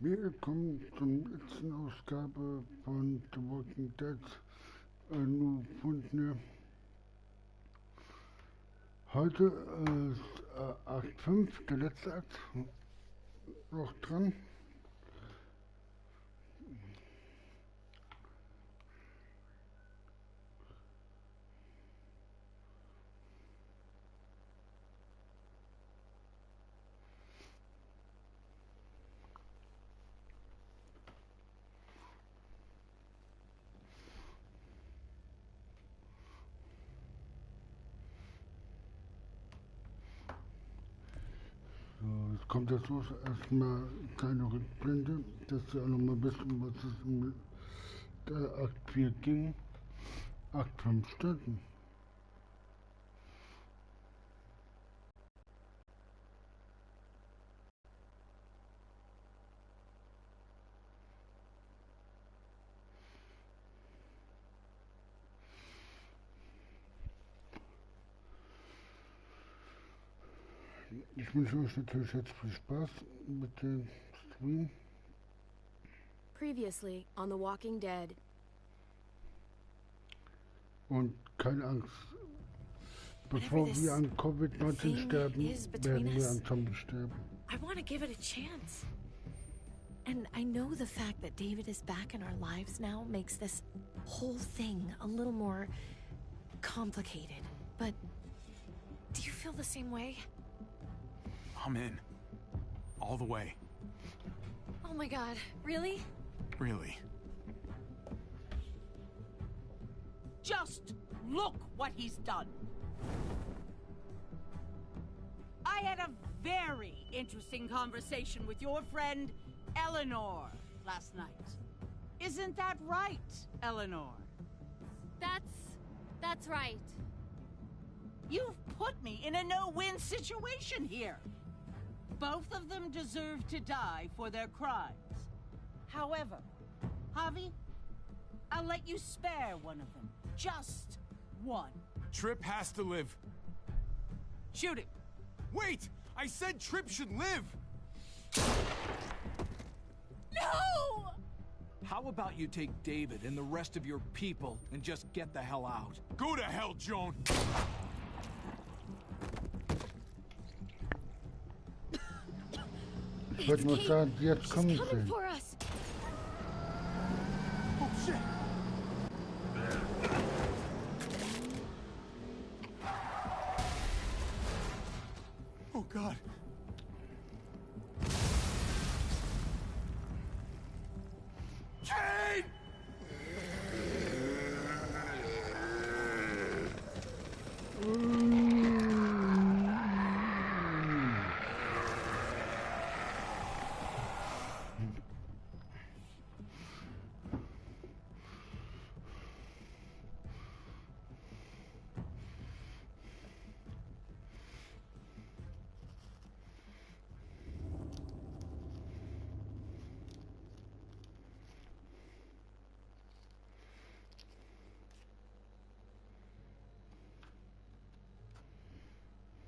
Willkommen zur letzten Ausgabe von The Walking Dead. Nu gefunden. Heute ist Akt 5, der letzte Akt, noch dran. So, jetzt kommt das los. Erstmal eine kleine Rückblende, dass Sie auch nochmal wissen, was es im Akt 4 ging. Akt 5 starten. Ich wünsche euch natürlich jetzt viel Spaß mit dem Stream. Previously on The Walking Dead. Und keine Angst. Bevor wir an Covid-19 sterben, werden wir an Zombies sterben. I want to give it a chance. And I know the fact that David is back in our lives now makes this whole thing a little more complicated. But do you feel the same way? I'm in. All the way. Oh my god, really? Really. Just look what he's done. I had a very interesting conversation with your friend Eleanor last night. Isn't that right, Eleanor? That's right. You've put me in a no-win situation here. Both of them deserve to die for their crimes. However, Javi, I'll let you spare one of them. Just one. Tripp has to live. Shoot him. Wait! I said Tripp should live! No! How about you take David and the rest of your people and just get the hell out? Go to hell, Joan! Ich würde mal sagen, jetzt kommen She's coming sie. for us. Oh, shit! Oh, God. Jane!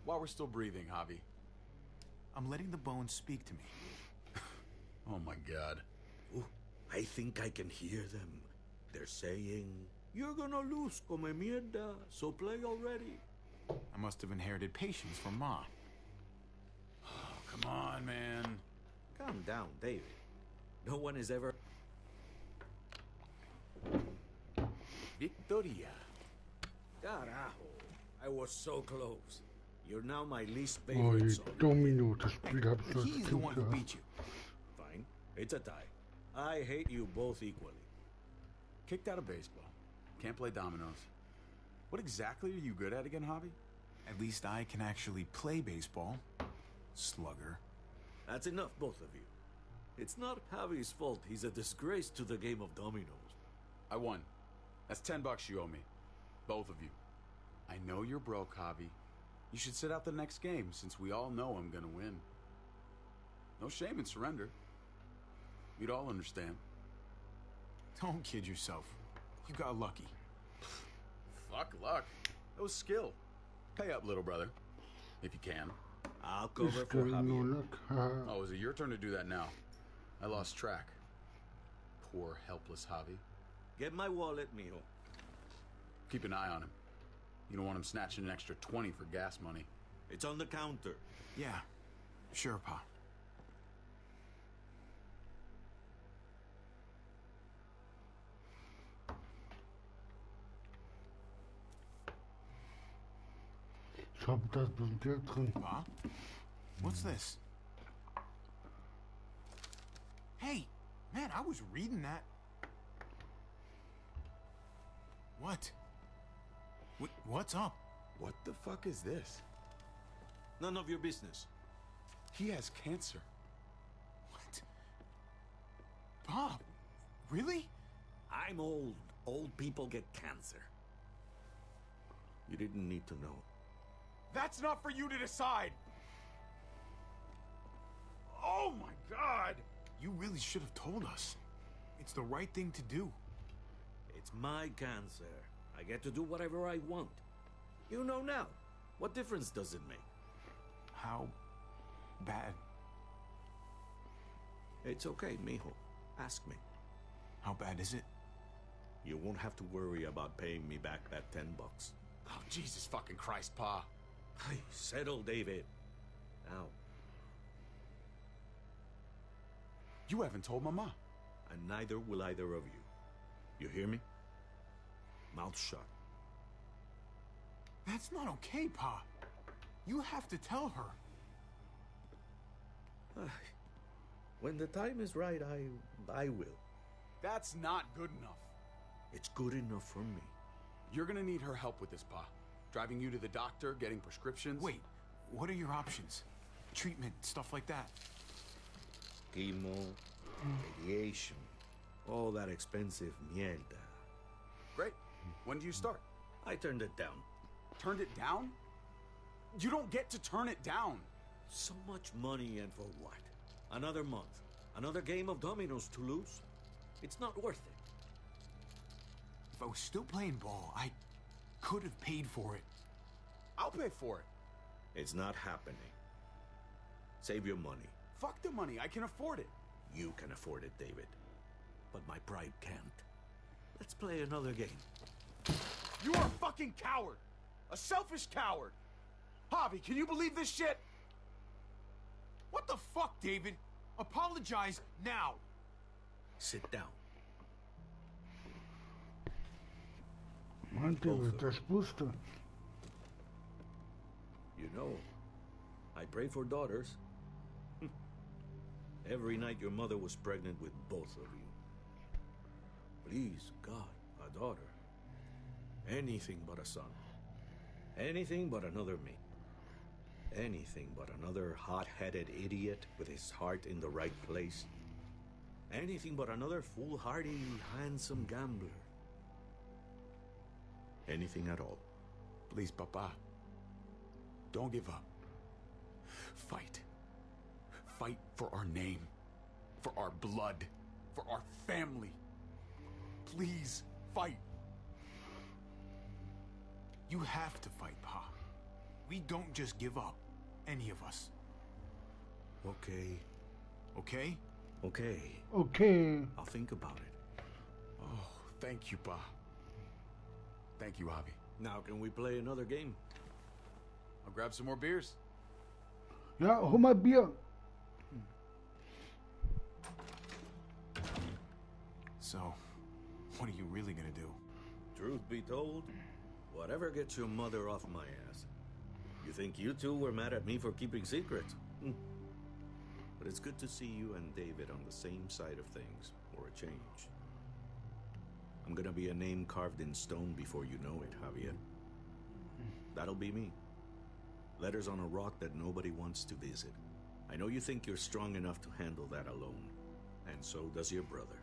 While we're still breathing, Javi. I'm letting the bones speak to me. Oh my god. Ooh, I think I can hear them. They're saying, "You're gonna lose, come mierda, so play already." I must have inherited patience from Ma. Oh, come on, man. Calm down, David. No one is ever... Victoria. Carajo, I was so close. You're now my least Oh, favorite die son. Domino, das Spiel habe ich He's the one who gehört. beat you. Fine, it's a tie. I hate you both equally. Kicked out of baseball. Can't play dominoes. What exactly are you good at again, Javi? At least I can actually play baseball. Slugger. That's enough, both of you. It's not Javi's fault he's a disgrace to the game of dominoes. I won. That's $10 you owe me. Both of you. I know you're broke, Javi. You should sit out the next game, since we all know I'm gonna win. No shame in surrender. We'd all understand. Don't kid yourself. You got lucky. Fuck luck. That was skill. Pay up, little brother. If you can. I'll cover Ist for nur Javier. Luck. Haha. Oh, is it your turn to do that now? I lost track. Poor, helpless Javi. Get my wallet, mijo. Keep an eye on him. You don't want him snatching an extra 20 for gas money. It's on the counter. Yeah, sure, Pa. Ich hoffe, da ist ein bisschen Geld drin. Pa? What's this? Hey, man, I was reading that. What? What's up? What the fuck is this? None of your business. He has cancer. What? Pa, really? I'm old. Old people get cancer. You didn't need to know. That's not for you to decide. Oh my God! You really should have told us. It's the right thing to do. It's my cancer. I get to do whatever I want. You know now. What difference does it make? How bad? It's okay, mijo. Ask me. How bad is it? You won't have to worry about paying me back that $10. Oh, Jesus fucking Christ, Pa. Hey, settle, David. Now. You haven't told Mama. And neither will either of you. You hear me? Mouth shut. That's not okay, Pa. You have to tell her. When the time is right, I will. That's not good enough. It's good enough for me. You're gonna need her help with this, Pa. Driving you to the doctor, getting prescriptions. Wait, what are your options? Treatment, stuff like that. Chemo, radiation, all that expensive mierda. Great. When do you start? I turned it down. Turned it down? You don't get to turn it down. So much money, and for what? Another month. Another game of dominoes to lose? It's not worth it. If I was still playing ball, I could have paid for it. I'll pay for it. It's not happening. Save your money. Fuck the money. I can afford it. You can afford it, David. But my pride can't. Let's play another game. You are a fucking coward. A selfish coward. Javi, can you believe this shit? What the fuck, David? Apologize now. Sit down. Mann, David, das wusste. You know, I pray for daughters. Every night your mother was pregnant with both of you. Please, God, a daughter. Anything but a son. Anything but another me. Anything but another hot-headed idiot with his heart in the right place. Anything but another foolhardy, handsome gambler. Anything at all. Please, Papa. Don't give up. Fight. Fight for our name. For our blood. For our family. Please, fight. You have to fight, Pa. We don't just give up. Any of us. Okay. Okay? Okay. Okay. I'll think about it. Oh, thank you, Pa. Thank you, Javi. Now can we play another game? I'll grab some more beers. Ja, hol mal Bier. So, what are you really gonna do? Truth be told, whatever gets your mother off my ass. You think you two were mad at me for keeping secrets? But it's good to see you and David on the same side of things, for a change. I'm gonna be a name carved in stone before you know it, Javier. That'll be me. Letters on a rock that nobody wants to visit. I know you think you're strong enough to handle that alone. And so does your brother.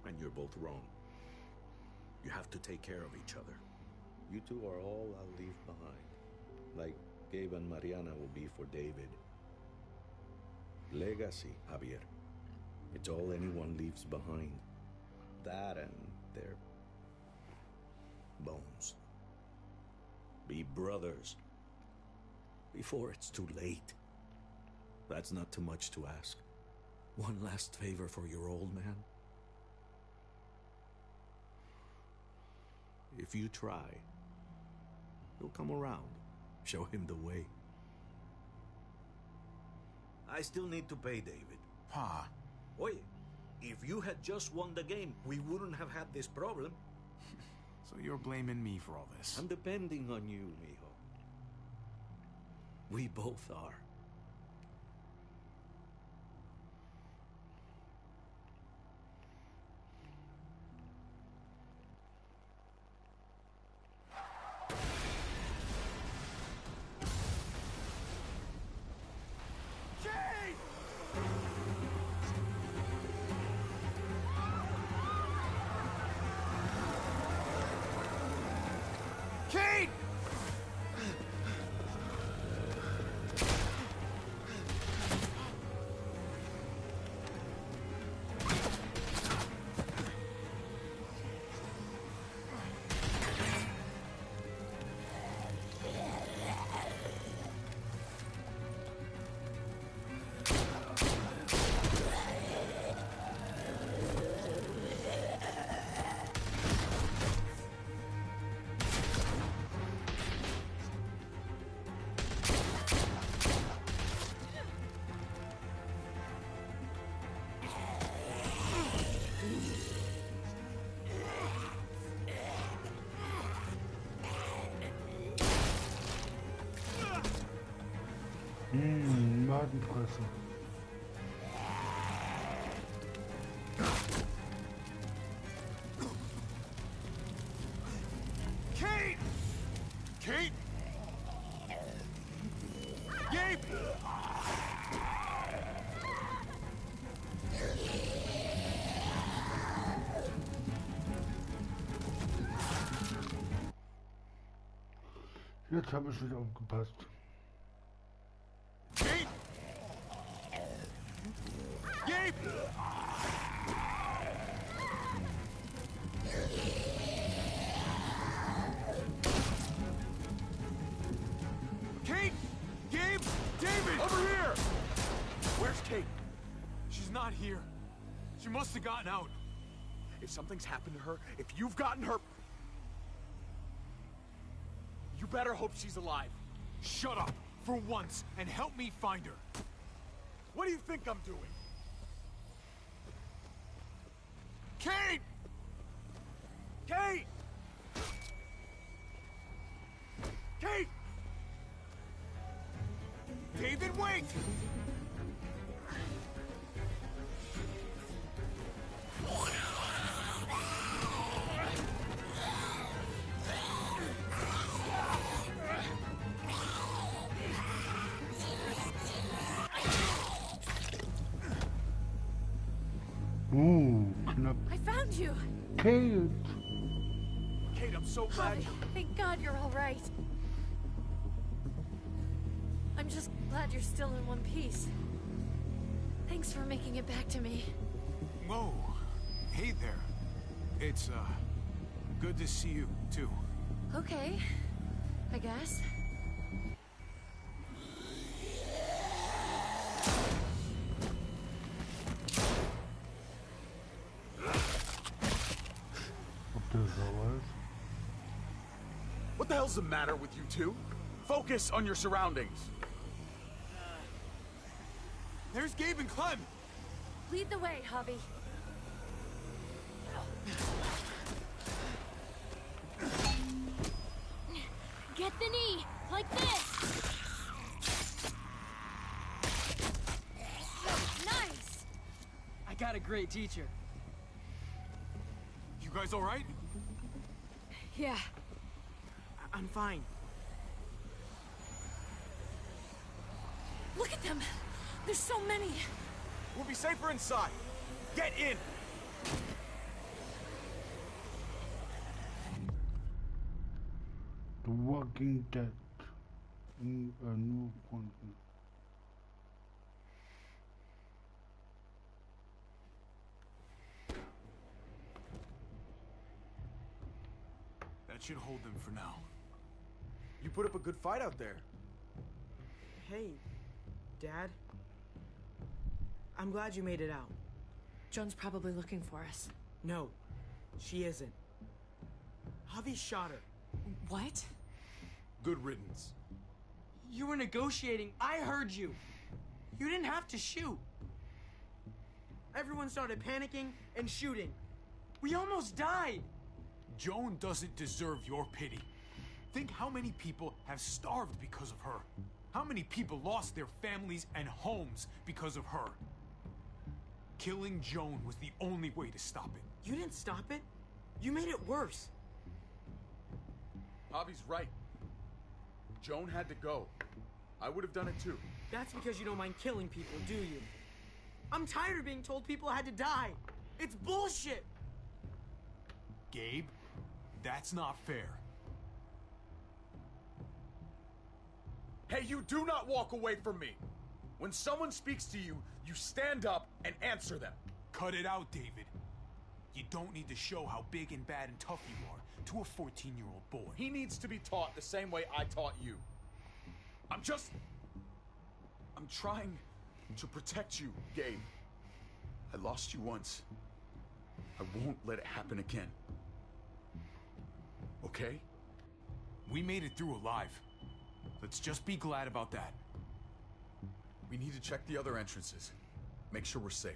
And you're both wrong. You have to take care of each other. You two are all I'll leave behind. Like Gabe and Mariana will be for David. Legacy, Javier. It's all anyone leaves behind. That and their bones. Be brothers. Before it's too late. That's not too much to ask. One last favor for your old man. If you try, he'll come around. Show him the way. I still need to pay David. Pa. Oye, if you had just won the game, we wouldn't have had this problem. So you're blaming me for all this? I'm depending on you, mijo. We both are. Kate! Magenpresse. Kate! Kate! Gabe! Jetzt habe ich nicht aufgepasst. Kate! Gabe! Kate! Gabe! David! Over here! Where's Kate? She's not here. She must have gotten out. If something's happened to her, if you've gotten her... You better hope she's alive. Shut up, for once, and help me find her. What do you think I'm doing? Kate! Kate! Kate! David, wait! Knapp. I found you! Kate! Kate, I'm so glad... Javi, thank God you're all right. I'm just glad you're still in one piece. Thanks for making it back to me. Whoa. Hey there. It's, good to see you, too. Okay, I guess. What the hell's the matter with you two? Focus on your surroundings. There's Gabe and Clem. Lead the way, Javi. Get the knee, like this. Nice. I got a great teacher. You guys all right? Yeah. I'm fine. Look at them! There's so many! We'll be safer inside. Get in! The Walking Dead. Nur Kunden. That should hold them for now. You put up a good fight out there. Hey, Dad. I'm glad you made it out. Joan's probably looking for us. No, she isn't. Javi shot her. What? Good riddance. You were negotiating. I heard you. You didn't have to shoot. Everyone started panicking and shooting. We almost died. Joan doesn't deserve your pity. Think how many people have starved because of her. How many people lost their families and homes because of her. Killing Joan was the only way to stop it. You didn't stop it. You made it worse. Javi's right. Joan had to go. I would have done it too. That's because you don't mind killing people, do you? I'm tired of being told people had to die. It's bullshit. Gabe, that's not fair. Hey, you do not walk away from me. When someone speaks to you, you stand up and answer them. Cut it out, David. You don't need to show how big and bad and tough you are to a 14-year-old boy. He needs to be taught the same way I taught you. I'm trying to protect you, Gabe. I lost you once. I won't let it happen again. Okay? We made it through alive. Let's just be glad about that. We need to check the other entrances. Make sure we're safe.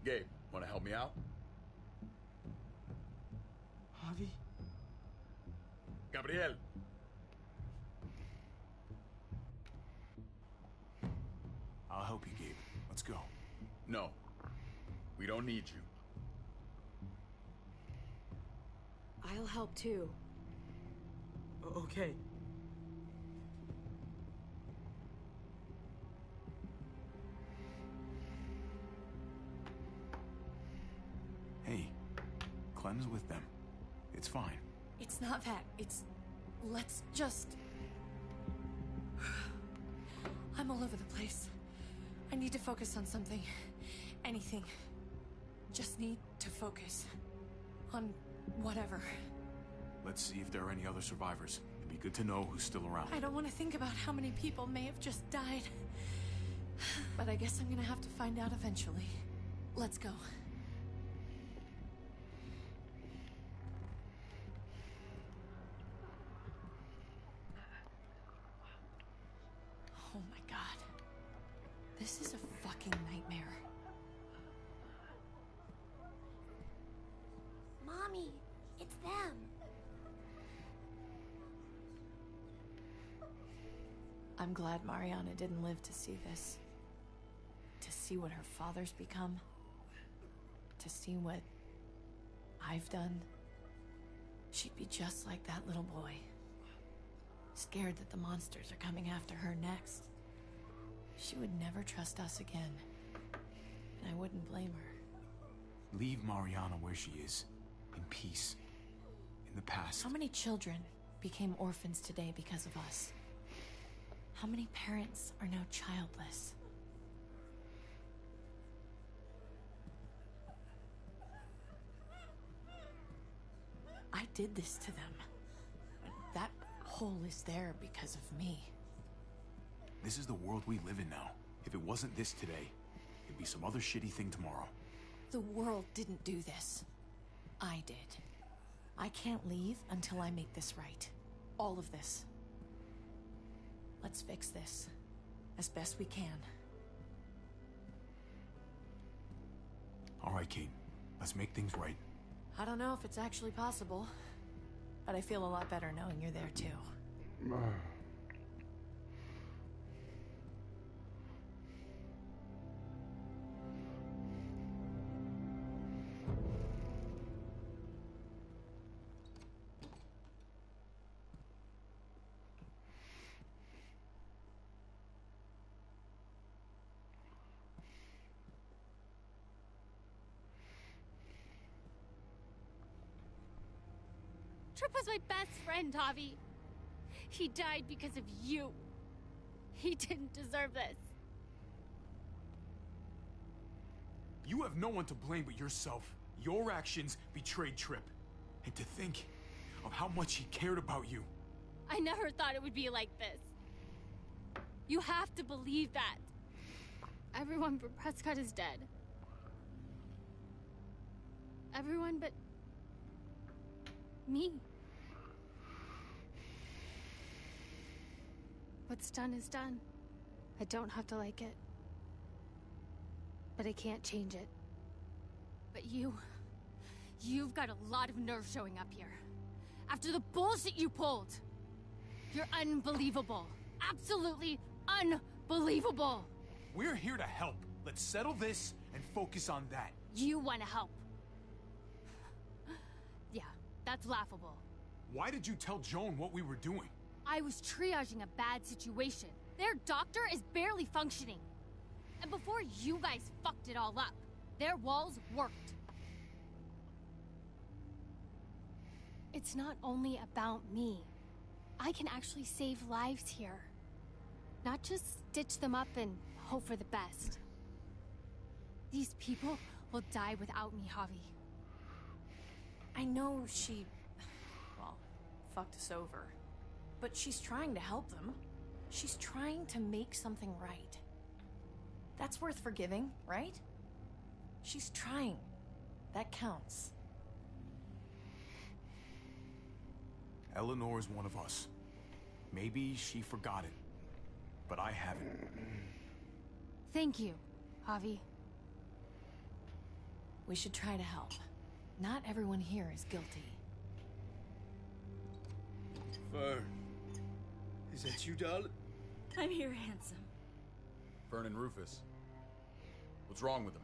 Gabe, want to help me out? Javi? Gabriel. I'll help you, Gabe. Let's go. No. We don't need you. I'll help too. Okay. Hey, Clem's with them. It's fine. It's not that. It's... Let's just... I'm all over the place. I need to focus on something. Anything. Just need to focus. On whatever. Let's see if there are any other survivors. It'd be good to know who's still around. I don't want to think about how many people may have just died. But I guess I'm gonna have to find out eventually. Let's go. Oh my god. This is a fucking nightmare. Mommy, it's them. I'm glad Mariana didn't live to see this. To see what her father's become. To see what I've done. She'd be just like that little boy. Scared that the monsters are coming after her next. She would never trust us again. And I wouldn't blame her. Leave Mariana where she is. In peace. In the past. How many children became orphans today because of us? How many parents are now childless? I did this to them. That hole is there because of me. This is the world we live in now. If it wasn't this today, it'd be some other shitty thing tomorrow. The world didn't do this. I did. I can't leave until I make this right. All of this. Let's fix this. As best we can. All right, Kate. Let's make things right. I don't know if it's actually possible, but I feel a lot better knowing you're there too. Tripp was my best friend, Javi. He died because of you. He didn't deserve this. You have no one to blame but yourself. Your actions betrayed Tripp. And to think of how much he cared about you. I never thought it would be like this. You have to believe that. Everyone but Prescott is dead. Everyone but... me. What's done is done. I don't have to like it. But I can't change it. But you've got a lot of nerve showing up here. After the bullshit you pulled. You're unbelievable. Absolutely unbelievable. We're here to help. Let's settle this and focus on that. You want to help. Yeah, that's laughable. Why did you tell Joan what we were doing? I was triaging a bad situation. Their doctor is barely functioning. And before you guys fucked it all up, their walls worked. It's not only about me. I can actually save lives here. Not just stitch them up and hope for the best. These people will die without me, Javi. I know she, well, fucked us over. But she's trying to help them. She's trying to make something right. That's worth forgiving, right? She's trying. That counts. Eleanor's one of us. Maybe she forgot it, but I haven't. Thank you, Javi. We should try to help. Not everyone here is guilty. Fern, is that you, darling? I'm here, handsome. Vernon Rufus. What's wrong with him?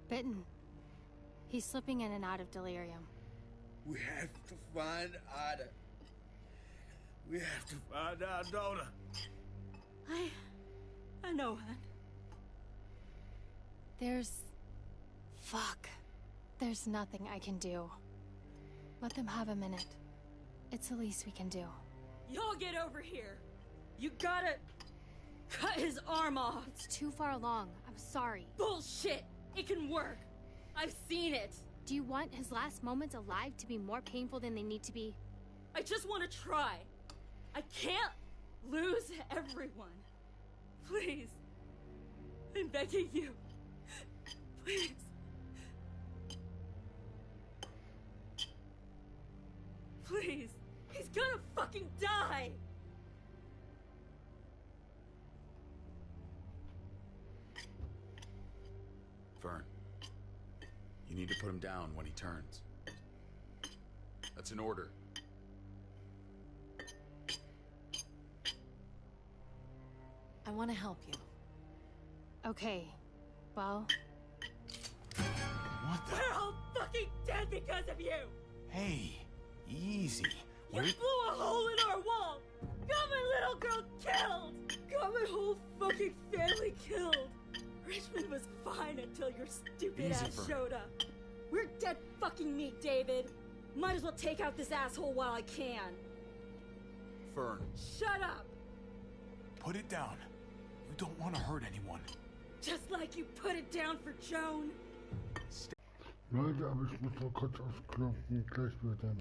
Bitten. He's slipping in and out of delirium. We have to find Ida. We have to find our daughter. I know, hon. Fuck. There's nothing I can do. Let them have a minute. It's the least we can do. Y'all get over here. You gotta cut his arm off. It's too far along. I'm sorry. Bullshit! It can work. I've seen it. Do you want his last moments alive to be more painful than they need to be? I just want to try. I can't lose everyone. Please. I'm begging you. Please. Please. He's gonna fucking die! Fern, you need to put him down when he turns. That's an order. I want to help you. Okay. Well... What the? We're all fucking dead because of you! Hey, easy. You blew a hole in our wall! Got my little girl killed! Got my whole fucking family killed! Richmond was fine until your stupid ass showed up. We're dead fucking meat, David. Might as well take out this asshole while I can. Fern. Shut up! Put it down. You don't want to hurt anyone. Just like you put it down for Joan. Leute, aber ich muss noch kurz aufkloppen, gleich wieder.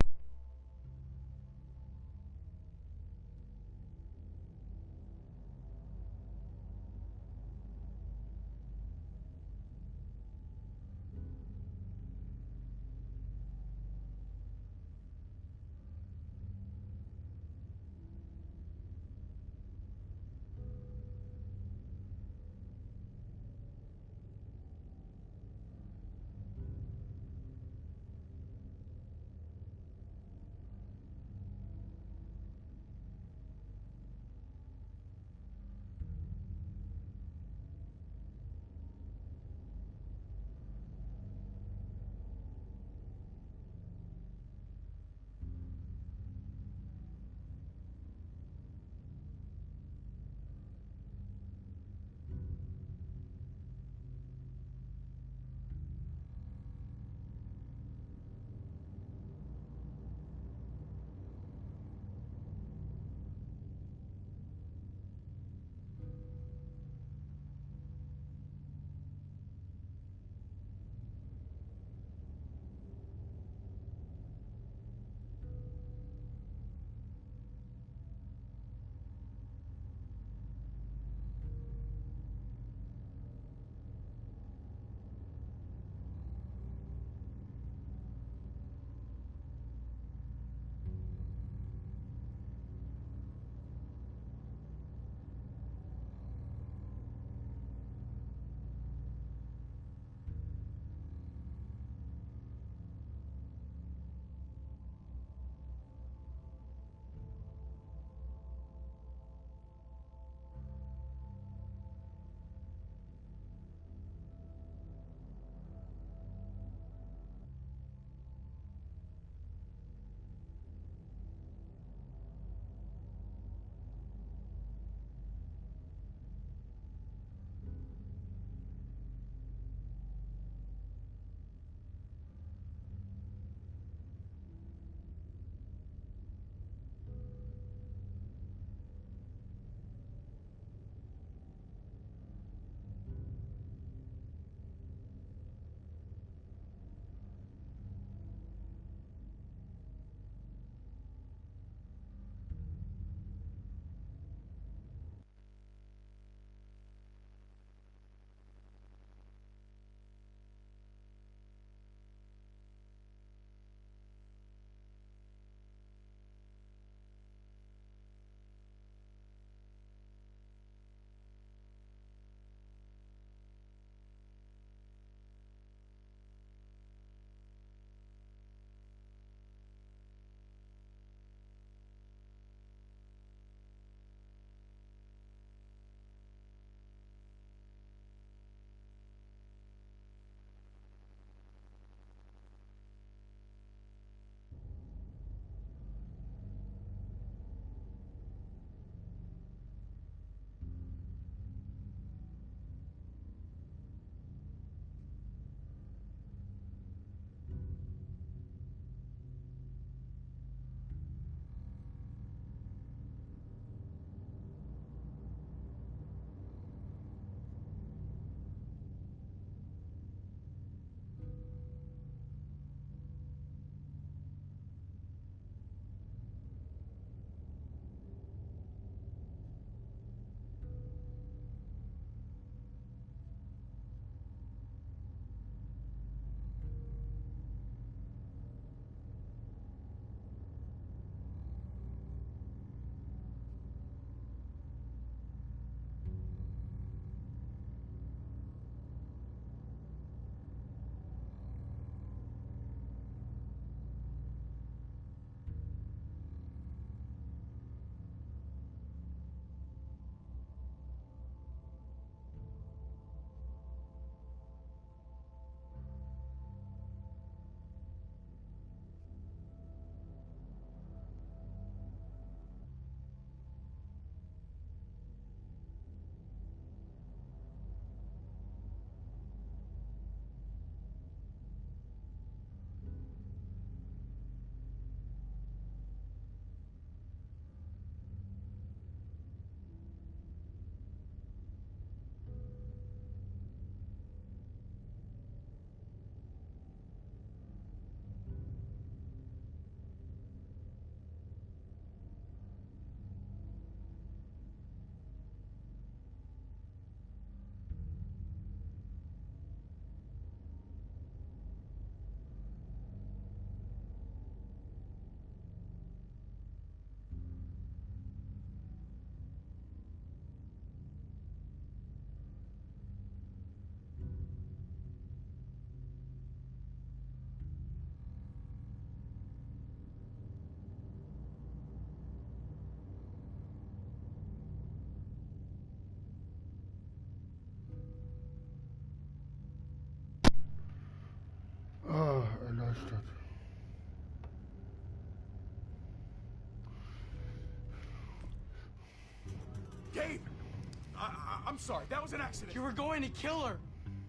I'm sorry. That was an accident. You were going to kill her.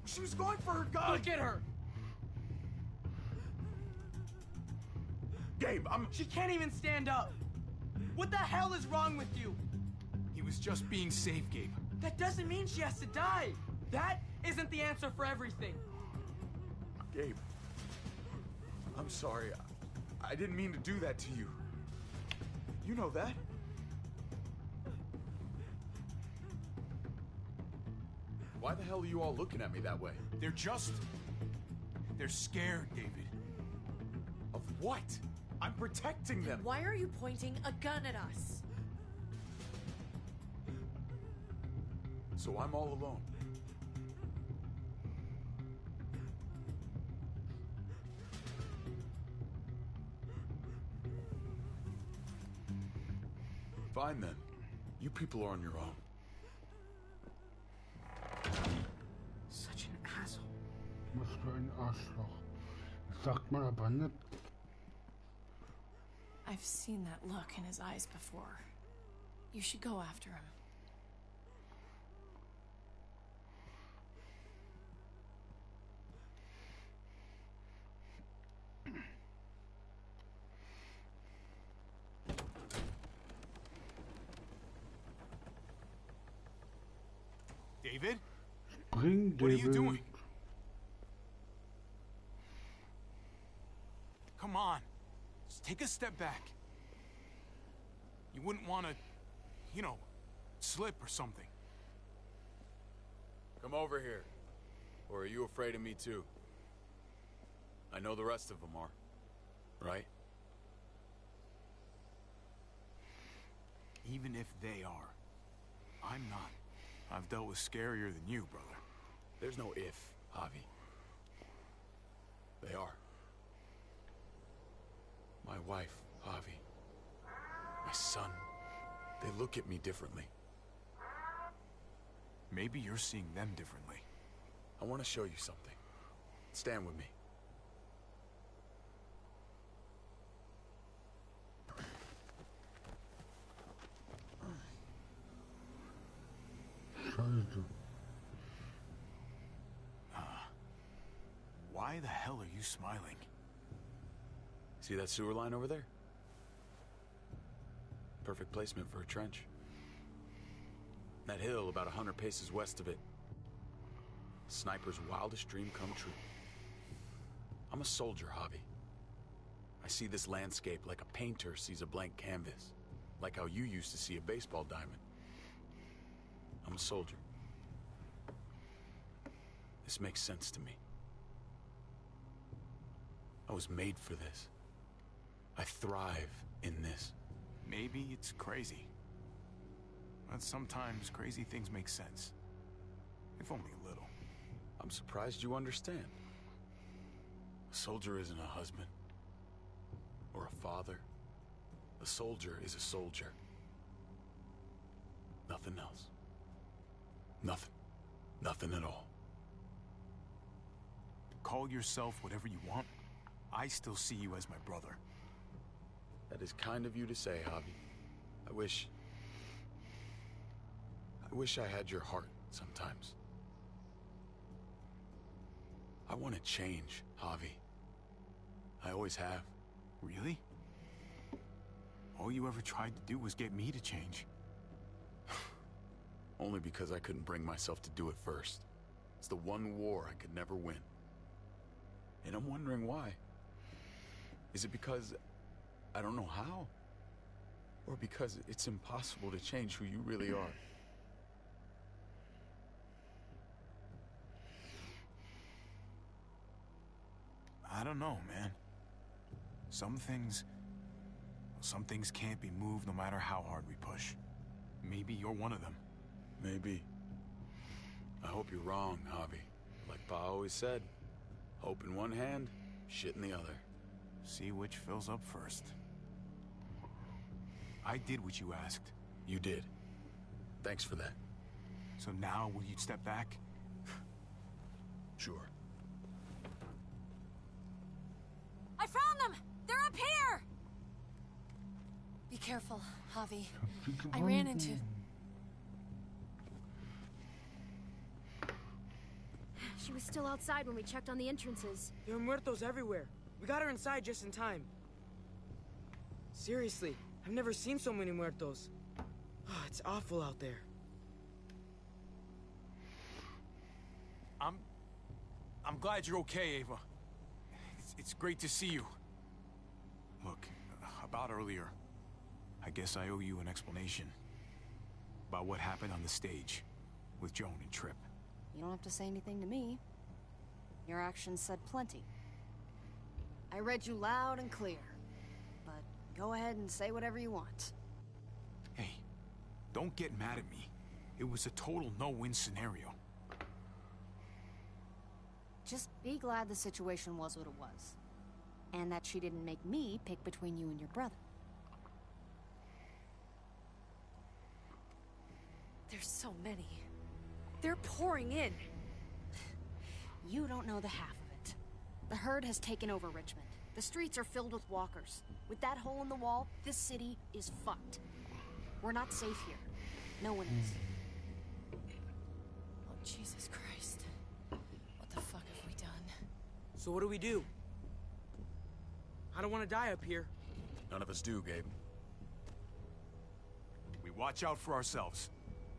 She was going for her gun. Look at her. Gabe, She can't even stand up. What the hell is wrong with you? He was just being safe, Gabe. That doesn't mean she has to die. That isn't the answer for everything. Gabe, I'm sorry. I didn't mean to do that to you. You know that. Why the hell are you all looking at me that way? They're scared, David. Of what? I'm protecting them. Why are you pointing a gun at us? So I'm all alone. Fine then. You people are on your own. Such an asshole. Was für ein Arschloch. Das sagt man aber nicht. I've seen that look in his eyes before. You should go after him. David? Bring David. What are you doing? Come on. Just take a step back. You wouldn't want to, you know, slip or something. Come over here. Or are you afraid of me too? I know the rest of them are. Right? Even if they are, I'm not. I've dealt with scarier than you, brother. There's no if, Javi. They are. My wife, Javi. My son. They look at me differently. Maybe you're seeing them differently. I want to show you something. Stand with me. Scheiße. Why the hell are you smiling? See that sewer line over there? Perfect placement for a trench. That hill about 100 paces west of it. Sniper's wildest dream come true. I'm a soldier, Javi. I see this landscape like a painter sees a blank canvas. Like how you used to see a baseball diamond. I'm a soldier. This makes sense to me. I was made for this. I thrive in this. Maybe it's crazy. But sometimes crazy things make sense. If only a little. I'm surprised you understand. A soldier isn't a husband. Or a father. A soldier is a soldier. Nothing else. Nothing. Nothing at all. Call yourself whatever you want. I still see you as my brother. That is kind of you to say, Javi. I wish I had your heart sometimes. I want to change, Javi. I always have. Really? All you ever tried to do was get me to change. Only because I couldn't bring myself to do it first. It's the one war I could never win. And I'm wondering why. Is it because I don't know how? Or because it's impossible to change who you really are? I don't know, man. Some things can't be moved no matter how hard we push. Maybe you're one of them. Maybe. I hope you're wrong, Javi. Like Pa always said, hope in one hand, shit in the other. See which fills up first. I did what you asked. You did. Thanks for that. So now, will you step back? Sure. I found them! They're up here! Be careful, Javi. I ran into... was still outside when we checked on the entrances. There are muertos everywhere. We got her inside just in time. Seriously, I've never seen so many muertos. Oh, it's awful out there. I'm glad you're okay, Ava. It's great to see you. Look, about earlier, I guess I owe you an explanation about what happened on the stage with Joan and Tripp. You don't have to say anything to me. Your actions said plenty. I read you loud and clear. But go ahead and say whatever you want. Hey, don't get mad at me. It was a total no-win scenario. Just be glad the situation was what it was. And that she didn't make me pick between you and your brother. There's so many. They're pouring in. You don't know the half of it. The herd has taken over Richmond. The streets are filled with walkers. With that hole in the wall, this city is fucked. We're not safe here. No one is. Oh, Jesus Christ. What the fuck have we done? So what do we do? I don't want to die up here. None of us do, Gabe. We watch out for ourselves.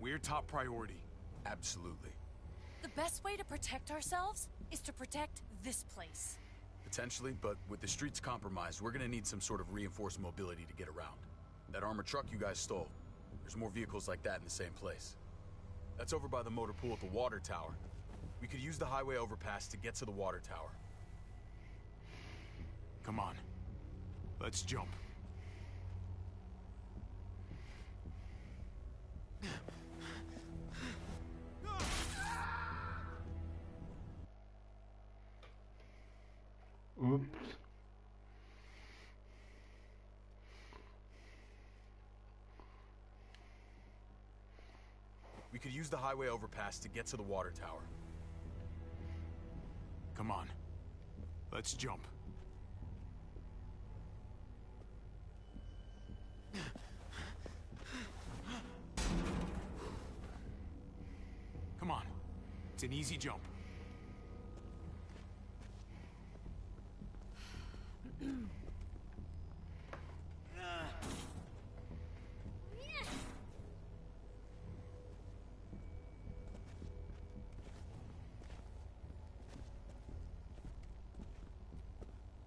We're top priority. Absolutely. The best way to protect ourselves is to protect this place. Potentially, but with the streets compromised, we're gonna need some sort of reinforced mobility to get around. That armored truck you guys stole, there's more vehicles like that in the same place. That's over by the motor pool at the water tower. We could use the highway overpass to get to the water tower. Come on. Let's jump. Oops. We could use the highway overpass to get to the water tower. Come on. Let's jump. Come on. It's an easy jump.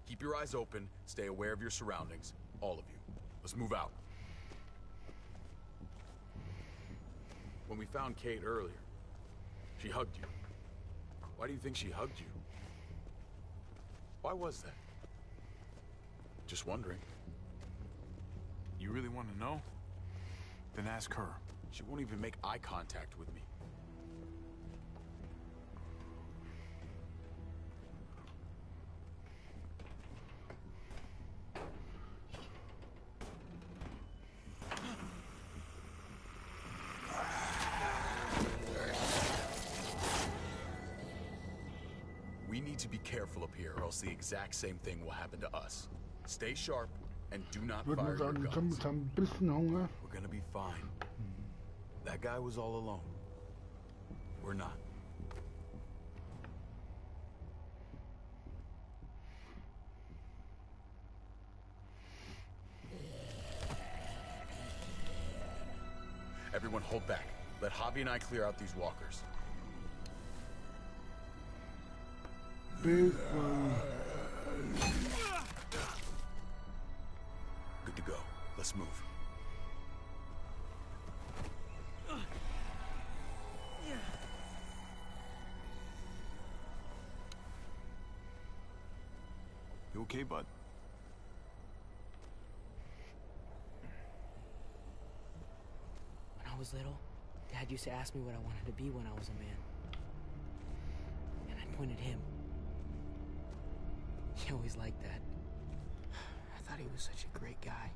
Keep your eyes open, stay aware of your surroundings, all of you. Let's move out. When we found Kate earlier, she hugged you. Why do you think she hugged you? Why was that? Just wondering. You really want to know? Then ask her. She won't even make eye contact with me. We need to be careful up here, or else the exact same thing will happen to us. Stay sharp and do not Würde fire man your sagen, guns. ich habe ein bisschen Hunger. We're gonna be fine. That guy was all alone. We're not. Everyone hold back. Let Javi and I clear out these walkers. Big one. Good to go. Let's move. You okay, bud? When I was little, Dad used to ask me what I wanted to be when I was a man. And I'd point at him. He always liked that. I thought he was such a great guy.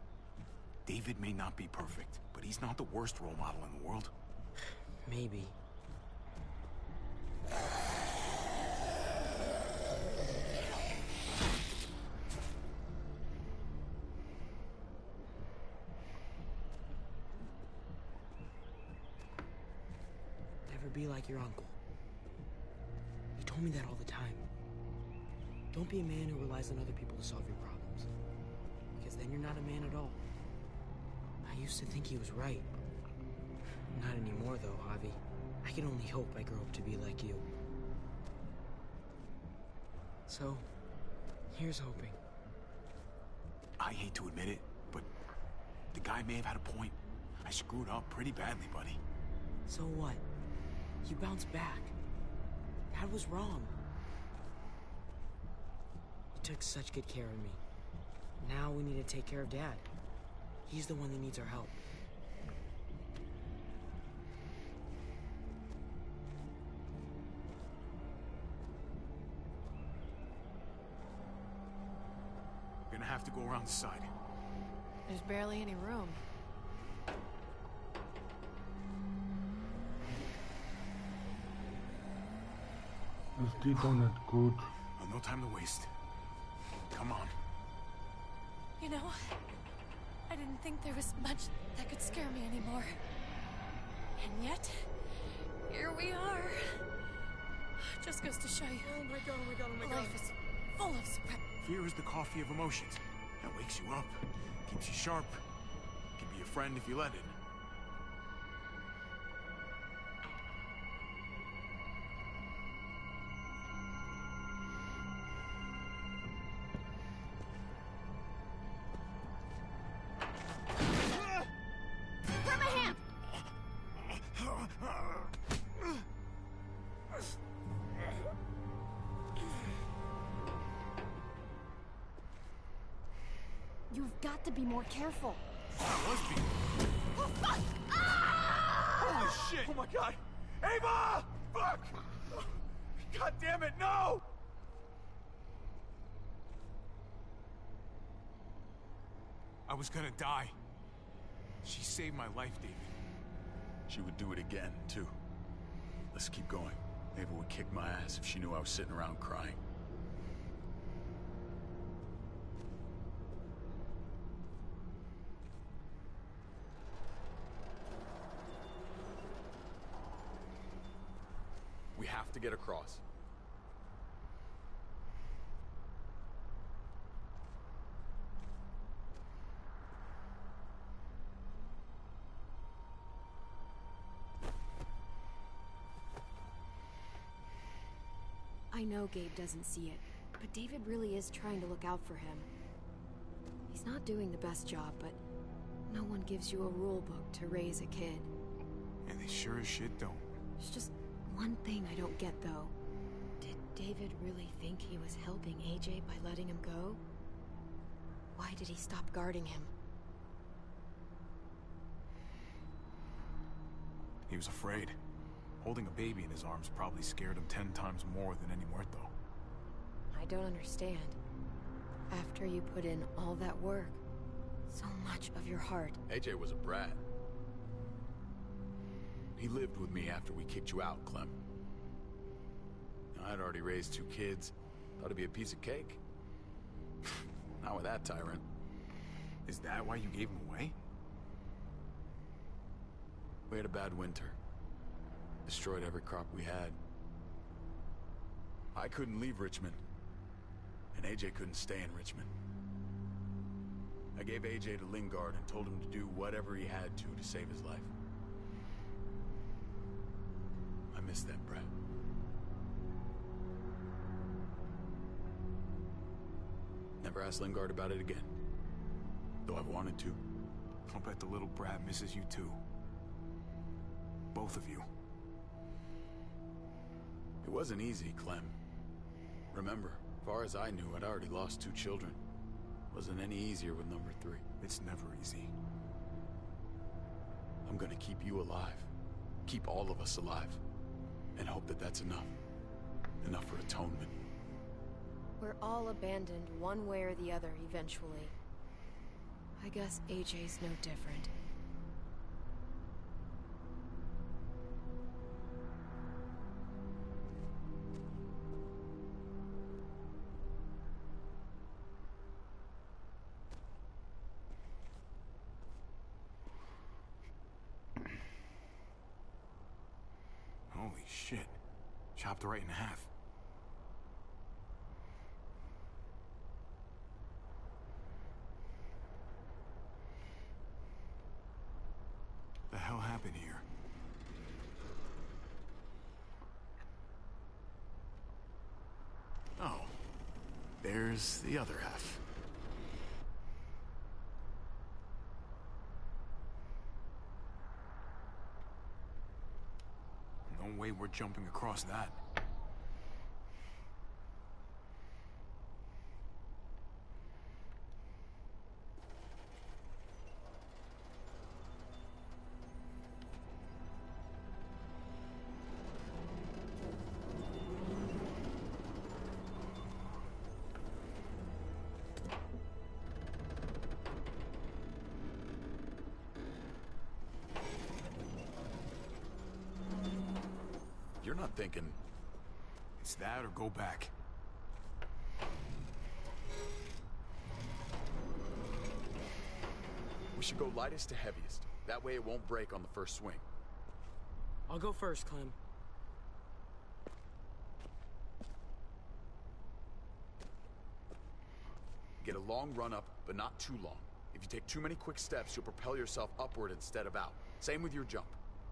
David may not be perfect, but he's not the worst role model in the world. Maybe. Never be like your uncle. He told me that all the time. Don't be a man who relies on other people to solve your problems. Because then you're not a man at all. I used to think he was right. Not anymore, though, Javi. I can only hope I grow up to be like you. So, here's hoping. I hate to admit it, but the guy may have had a point. I screwed up pretty badly, buddy. So what? You bounced back. Dad was wrong. You took such good care of me. Now we need to take care of Dad. He's the one that needs our help. We're gonna have to go around the side. There's barely any room. Das geht doch nicht gut. No time to waste. Come on. You know, I didn't think there was much that could scare me anymore. And yet, here we are. Just goes to show you. Oh my god, oh my god, oh my god. Life is full of surprises. Fear is the coffee of emotions. It wakes you up, keeps you sharp, can be a friend if you let it. Grab my hand! You've got to be more careful. That was me. Oh, fuck! Ah! Holy shit! Oh my god! Ava! Fuck! God damn it, no! I was gonna die. She saved my life, David. She would do it again, too. Let's keep going. Ava would kick my ass if she knew I was sitting around crying. We have to get across. I know Gabe doesn't see it, but David really is trying to look out for him. He's not doing the best job, but no one gives you a rule book to raise a kid. And they sure as shit don't. There's just one thing I don't get, though. Did David really think he was helping AJ by letting him go? Why did he stop guarding him? He was afraid. Holding a baby in his arms probably scared him 10 times more than any muerto. I don't understand. After you put in all that work, so much of your heart. AJ was a brat. He lived with me after we kicked you out, Clem. I'd already raised 2 kids. Thought it'd be a piece of cake. Not with that tyrant. Is that why you gave him away? We had a bad winter. Destroyed every crop we had. I couldn't leave Richmond. And AJ couldn't stay in Richmond. I gave AJ to Lingard and told him to do whatever he had to save his life. I miss that brat. Never asked Lingard about it again. Though I've wanted to. I'll bet the little brat misses you too. Both of you. It wasn't easy, Clem. Remember, far as I knew, I'd already lost 2 children. Wasn't any easier with number 3. It's never easy. I'm gonna keep you alive. Keep all of us alive. And hope that that's enough. Enough for atonement. We're all abandoned one way or the other eventually. I guess AJ's no different. Holy shit. Chopped right in half. there's the other half. No way we're jumping across that. You're not thinking... It's that or go back. We should go lightest to heaviest. That way it won't break on the first swing. I'll go first, Clem. Get a long run up, but not too long. If you take too many quick steps, you'll propel yourself upward instead of out. Same with your jump.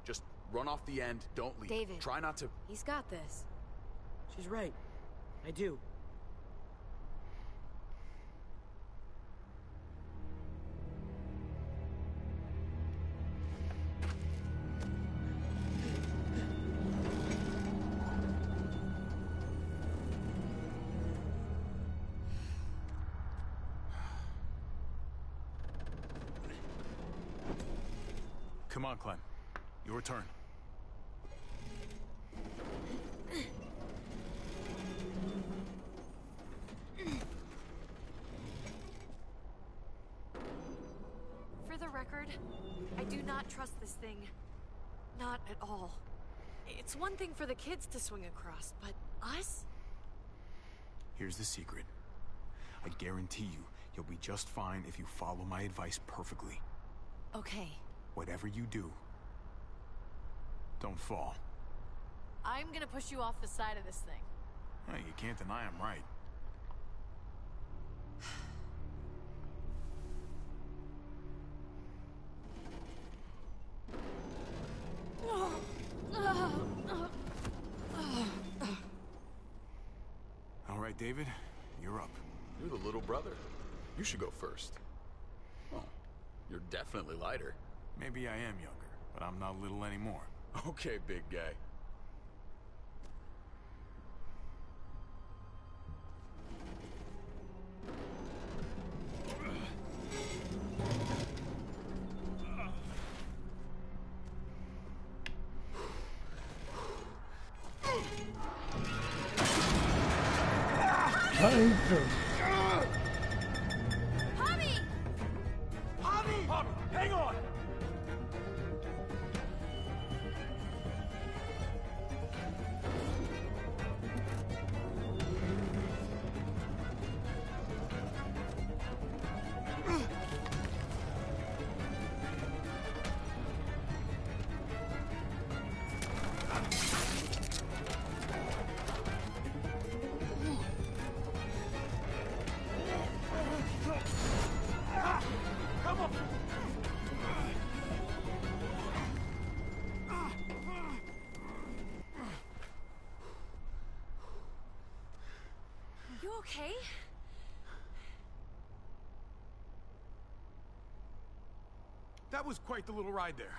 Just run off the end, don't leave. David. Try not to... He's got this. She's right. I do. Come on, Clem. Your turn. For the record, I do not trust this thing. Not at all. It's one thing for the kids to swing across, but us? Here's the secret. I guarantee you, you'll be just fine if you follow my advice perfectly. Okay. Whatever you do, don't fall. I'm gonna push you off the side of this thing. Hey, you can't deny I'm right. All right, David, you're up. You're the little brother. You should go first. Oh, you're definitely lighter. Maybe I am younger, but I'm not little anymore. Okay, big guy. Javi! Javi, hang on! Come on! You okay? That was quite the little ride there.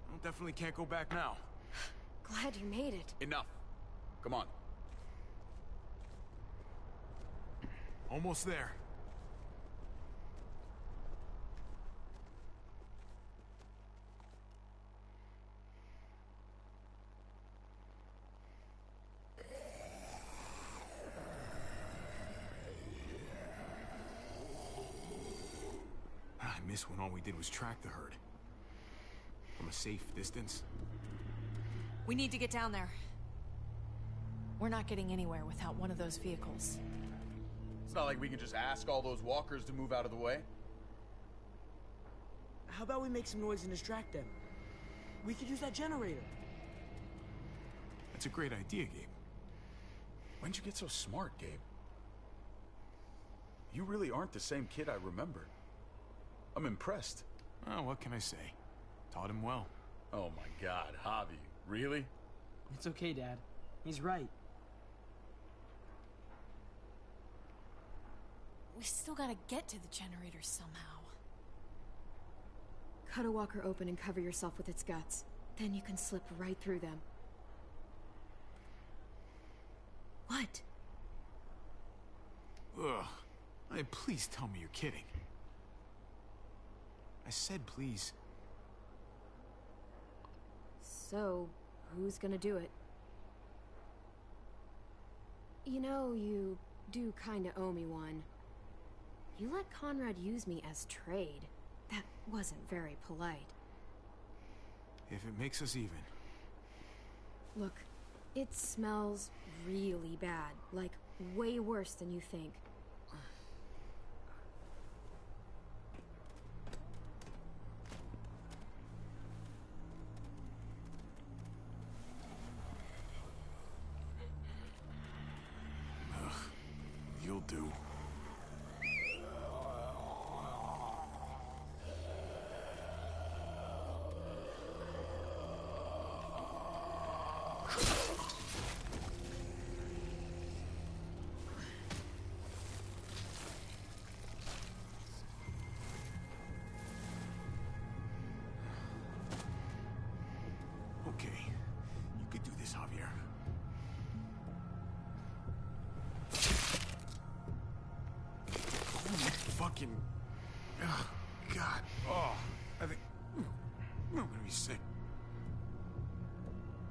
I definitely can't go back now. Glad you made it. Enough. Come on. Almost there. I miss when all we did was track the herd. From a safe distance. We need to get down there. We're not getting anywhere without one of those vehicles. It's not like we can just ask all those walkers to move out of the way. How about we make some noise and distract them? We could use that generator. That's a great idea, Gabe. When'd you get so smart, Gabe? You really aren't the same kid I remember. I'm impressed. Oh, what can I say? Taught him well. Oh my God, Javi. Really? It's okay, Dad. He's right. We still gotta get to the generators somehow. Cut a walker open and cover yourself with its guts. Then you can slip right through them. What? Ugh. Hey, please tell me you're kidding. I said please. So, who's gonna do it? You know, you do kinda owe me one. You let Conrad use me as trade. That wasn't very polite. If it makes us even. Look, it smells really bad. Like, way worse than you think. You'll do. Okay, you could do this, Javier. Fucking... Oh, God. Oh, I think... I'm gonna be sick.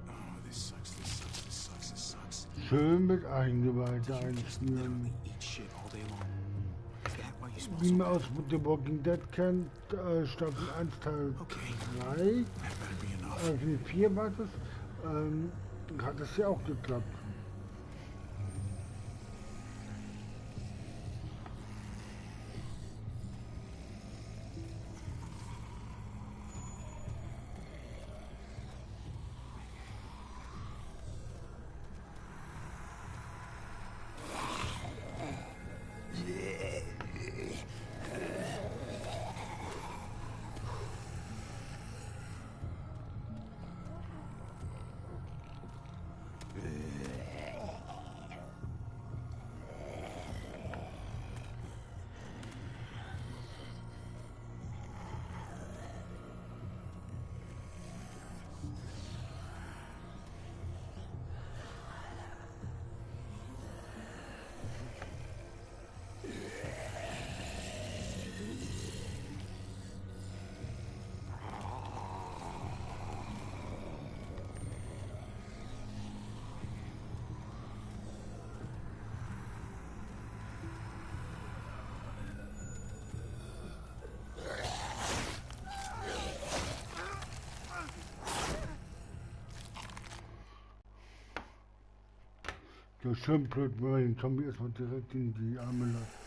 Oh, this sucks, this sucks, this sucks, this sucks. Schön mit Eingeweihte einschmieren. Eat shit all day long. Is that why you smell Wie so man bad? aus The Walking Dead kennt, Staffel 1, Teil 3, also 4 war das, hat das ja auch geklappt. So schön blöd, wenn man den Zombie erstmal direkt in die Arme lässt.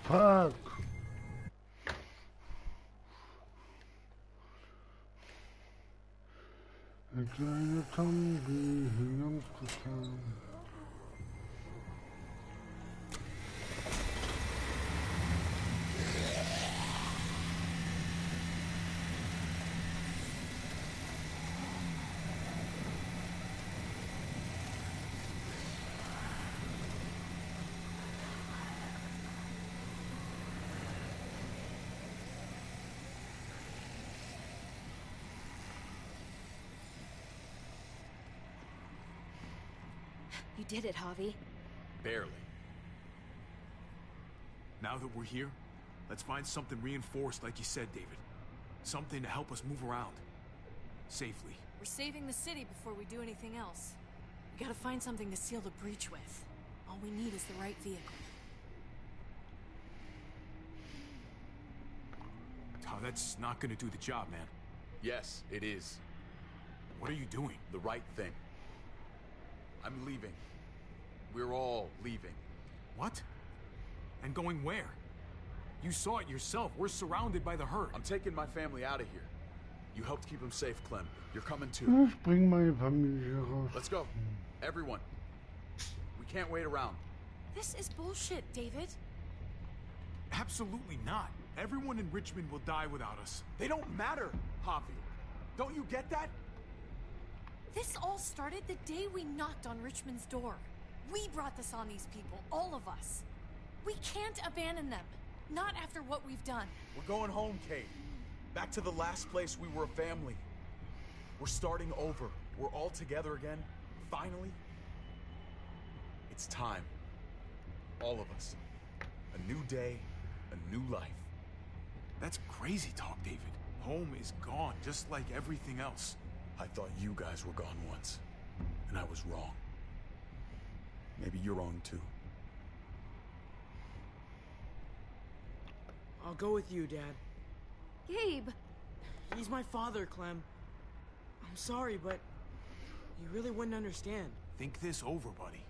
Fuck! Ein kleiner Zombie, Jungs zusammen. You did it, Javi. Barely. Now that we're here, Let's find something reinforced, like you said, David. Something to help us move around. Safely. We're saving the city before we do anything else. We gotta find something to seal the breach with. All we need is the right vehicle. Oh, that's not gonna do the job, man. Yes, it is. What are you doing? The right thing. I'm leaving. We're all leaving. What? And going where? You saw it yourself. We're surrounded by the herd. I'm taking my family out of here. You helped keep them safe, Clem. You're coming too. Ich bring meine Familie raus. Let's go. Everyone. We can't wait around. This is bullshit, David. Absolutely not. Everyone in Richmond will die without us. They don't matter, Javi. Don't you get that? This all started the day we knocked on Richmond's door. We brought this on these people, all of us. We can't abandon them. Not after what we've done. We're going home, Kate. Back to the last place we were a family. We're starting over. We're all together again. Finally. It's time. All of us. A new day, a new life. That's crazy talk, David. Home is gone, just like everything else. I thought you guys were gone once, and I was wrong. Maybe you're wrong too. I'll go with you, Dad. Gabe! He's my father, Clem. I'm sorry, but you really wouldn't understand. Think this over, buddy.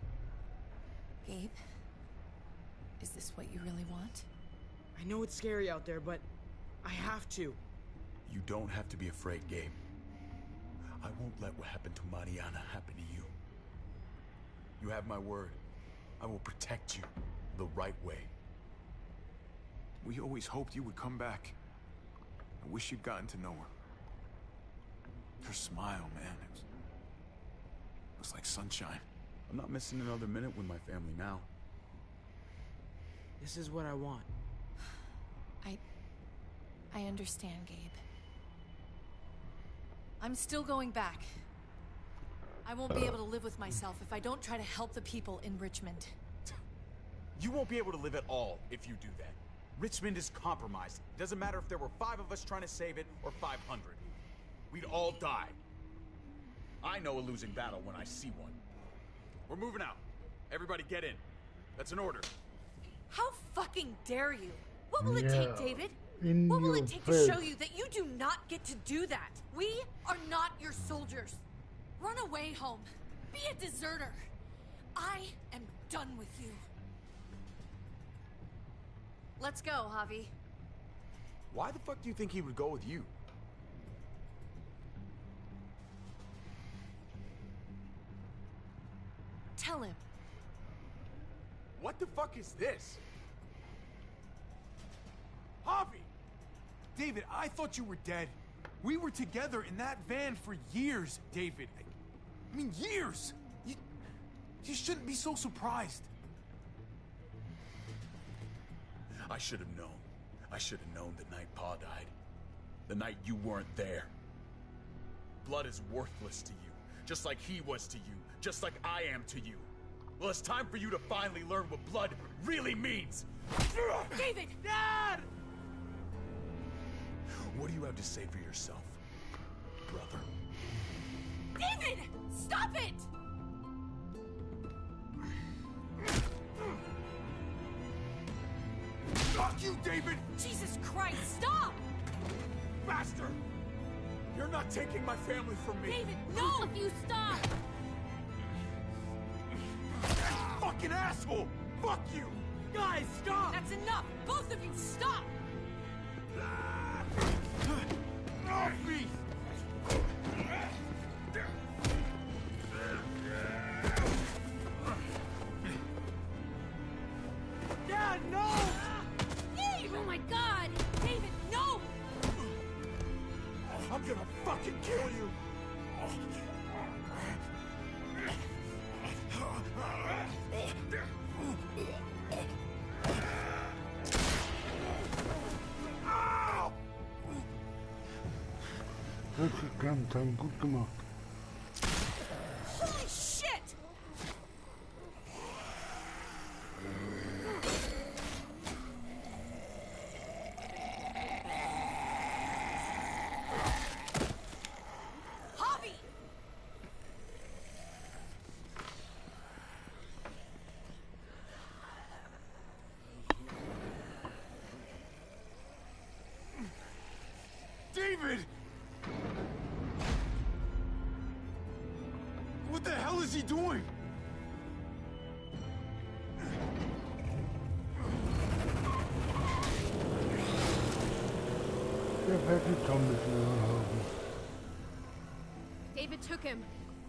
Gabe, is this what you really want? I know it's scary out there, but I have to. You don't have to be afraid, Gabe. I won't let what happened to Mariana happen to you. You have my word. I will protect you the right way. We always hoped you would come back. I wish you'd gotten to know her. Her smile, man, it was like sunshine. I'm not missing another minute with my family now. This is what I want. I understand, Gabe. I'm still going back. I won't be able to live with myself if I don't try to help the people in Richmond. You won't be able to live at all if you do that. Richmond is compromised. It doesn't matter if there were 5 of us trying to save it or 500. We'd all die. I know a losing battle when I see one. We're moving out. Everybody get in. That's an order. How fucking dare you? What will it take, David? In What will your it take face. to show you that you do not get to do that? We are not your soldiers. Run away home. Be a deserter. I am done with you. Let's go, Javi. Why the fuck do you think he would go with you? Tell him. What the fuck is this? Javi! David, I thought you were dead. We were together in that van for years, David. I mean, years! You shouldn't be so surprised. I should have known. I should have known the night Pa died. The night you weren't there. Blood is worthless to you, just like he was to you, just like I am to you. Well, it's time for you to finally learn what blood really means. David! Dad! What do you have to say for yourself, brother? David! Stop it! Fuck you, David! Jesus Christ, stop! Faster! You're not taking my family from me! David, no! If you stop! Fucking asshole! Fuck you! Guys, stop! That's enough! Both of you, stop! Off me! Dad, no! Dave! Oh my God! David, no! I'm gonna fucking kill you! Das ist ganz gut gemacht. Holy shit! is he doing? David took him.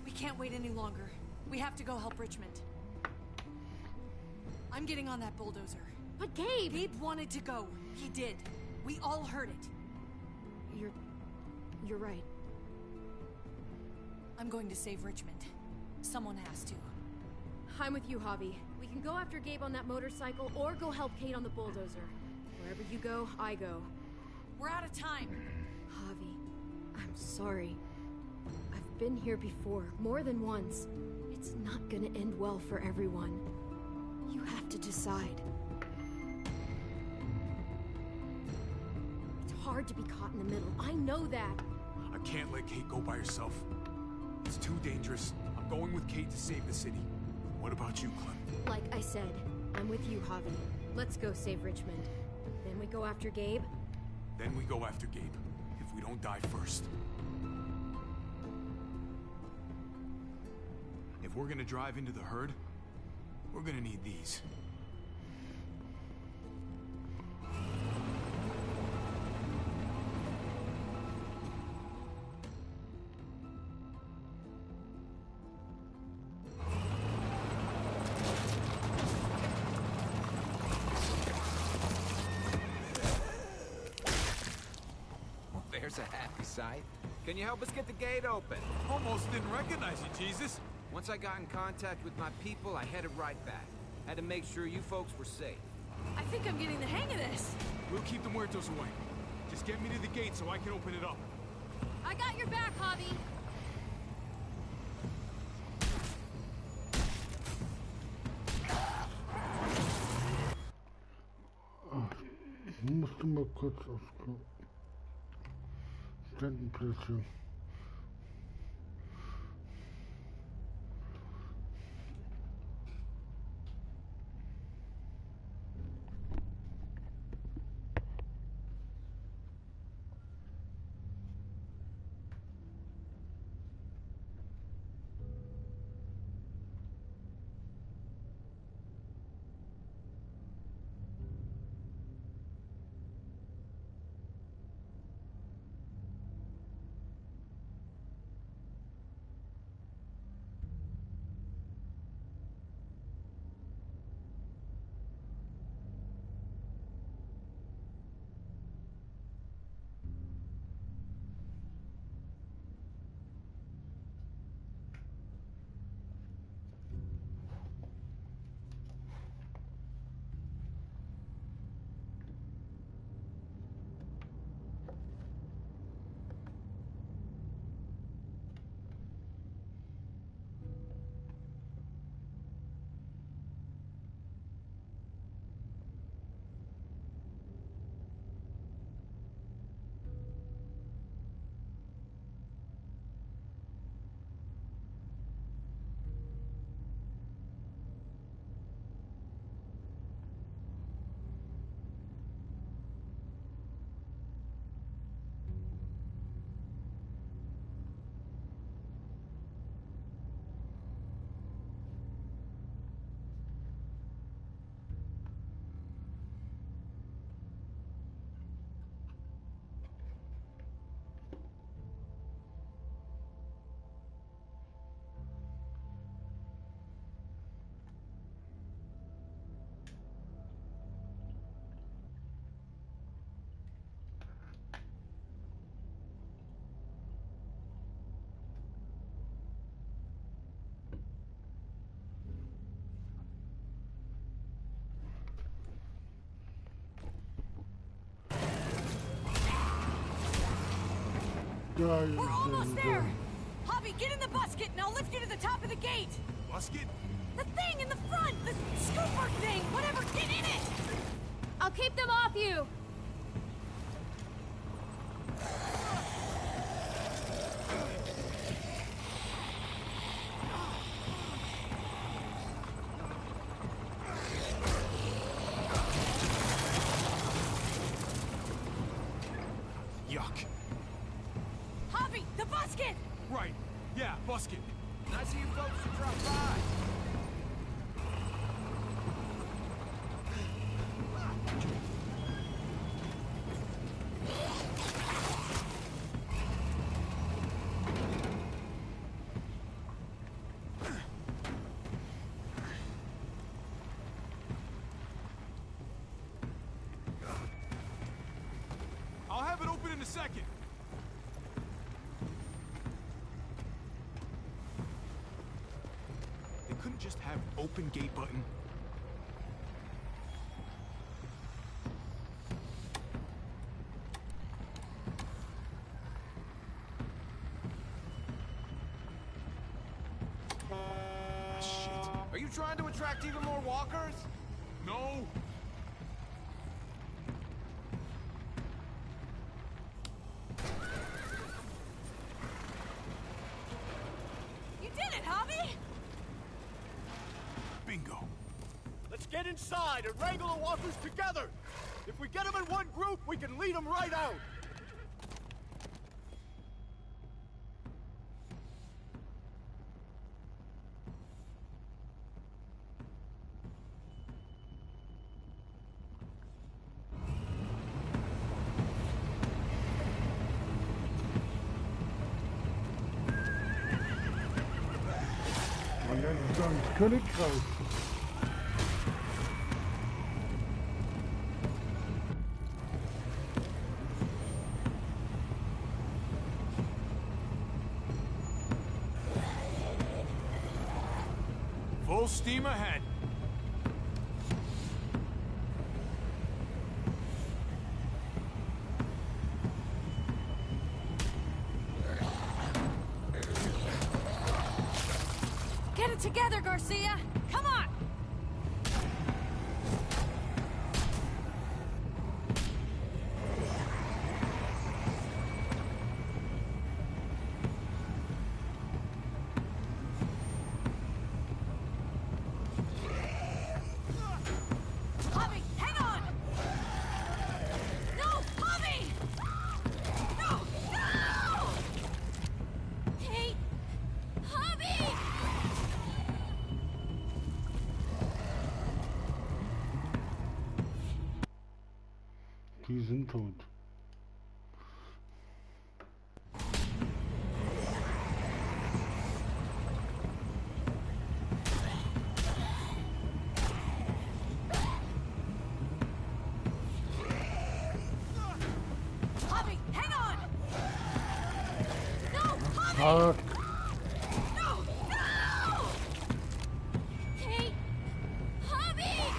We can't wait any longer. We have to go help Richmond. I'm getting on that bulldozer. But Gabe! Gabe wanted to go. He did. We all heard it. You're right. I'm going to save Richmond. Someone has to. I'm with you, Javi. We can go after Gabe on that motorcycle or go help Kate on the bulldozer. Wherever you go, I go. We're out of time. Javi, I'm sorry. I've been here before, more than once. It's not gonna end well for everyone. You have to decide. It's hard to be caught in the middle. I know that. I can't let Kate go by herself. It's too dangerous. I'm going with Kate to save the city. What about you, Clem? Like I said, I'm with you, Javi. Let's go save Richmond. Then we go after Gabe. Then we go after Gabe, if we don't die first. If we're gonna drive into the herd, we're gonna need these. There's a happy sight. Can you help us get the gate open? Almost didn't recognize you, Jesus. Once I got in contact with my people, I headed right back. Had to make sure you folks were safe. I think I'm getting the hang of this. We'll keep the muertos away. Just get me to the gate so I can open it up. I got your back, Javi. Ich musste mal kurz aufs Klo. Standplätze. We're almost there! Javi, get in the busket and I'll lift you to the top of the gate! Busket? The thing in the front! The scooper thing! Whatever, get in it! I'll keep them off you! Yuck. Javi, the busket! Right. Yeah, busket. Nice of you folks to drop second. They couldn't just have open gate button. Are you trying to attract even more walkers? No. You did it, Javi! Bingo. Let's get inside and wrangle the walkers together. If we get them in one group, we can lead them right out. Königreich. Full steam ahead. Get it together, Garcia! Come on! Javi, hang on! No, Javi! No! No! Kate! Javi! Die sind tot. Javi, hang on! No, Javi! Fuck. No! No! Kate! Javi!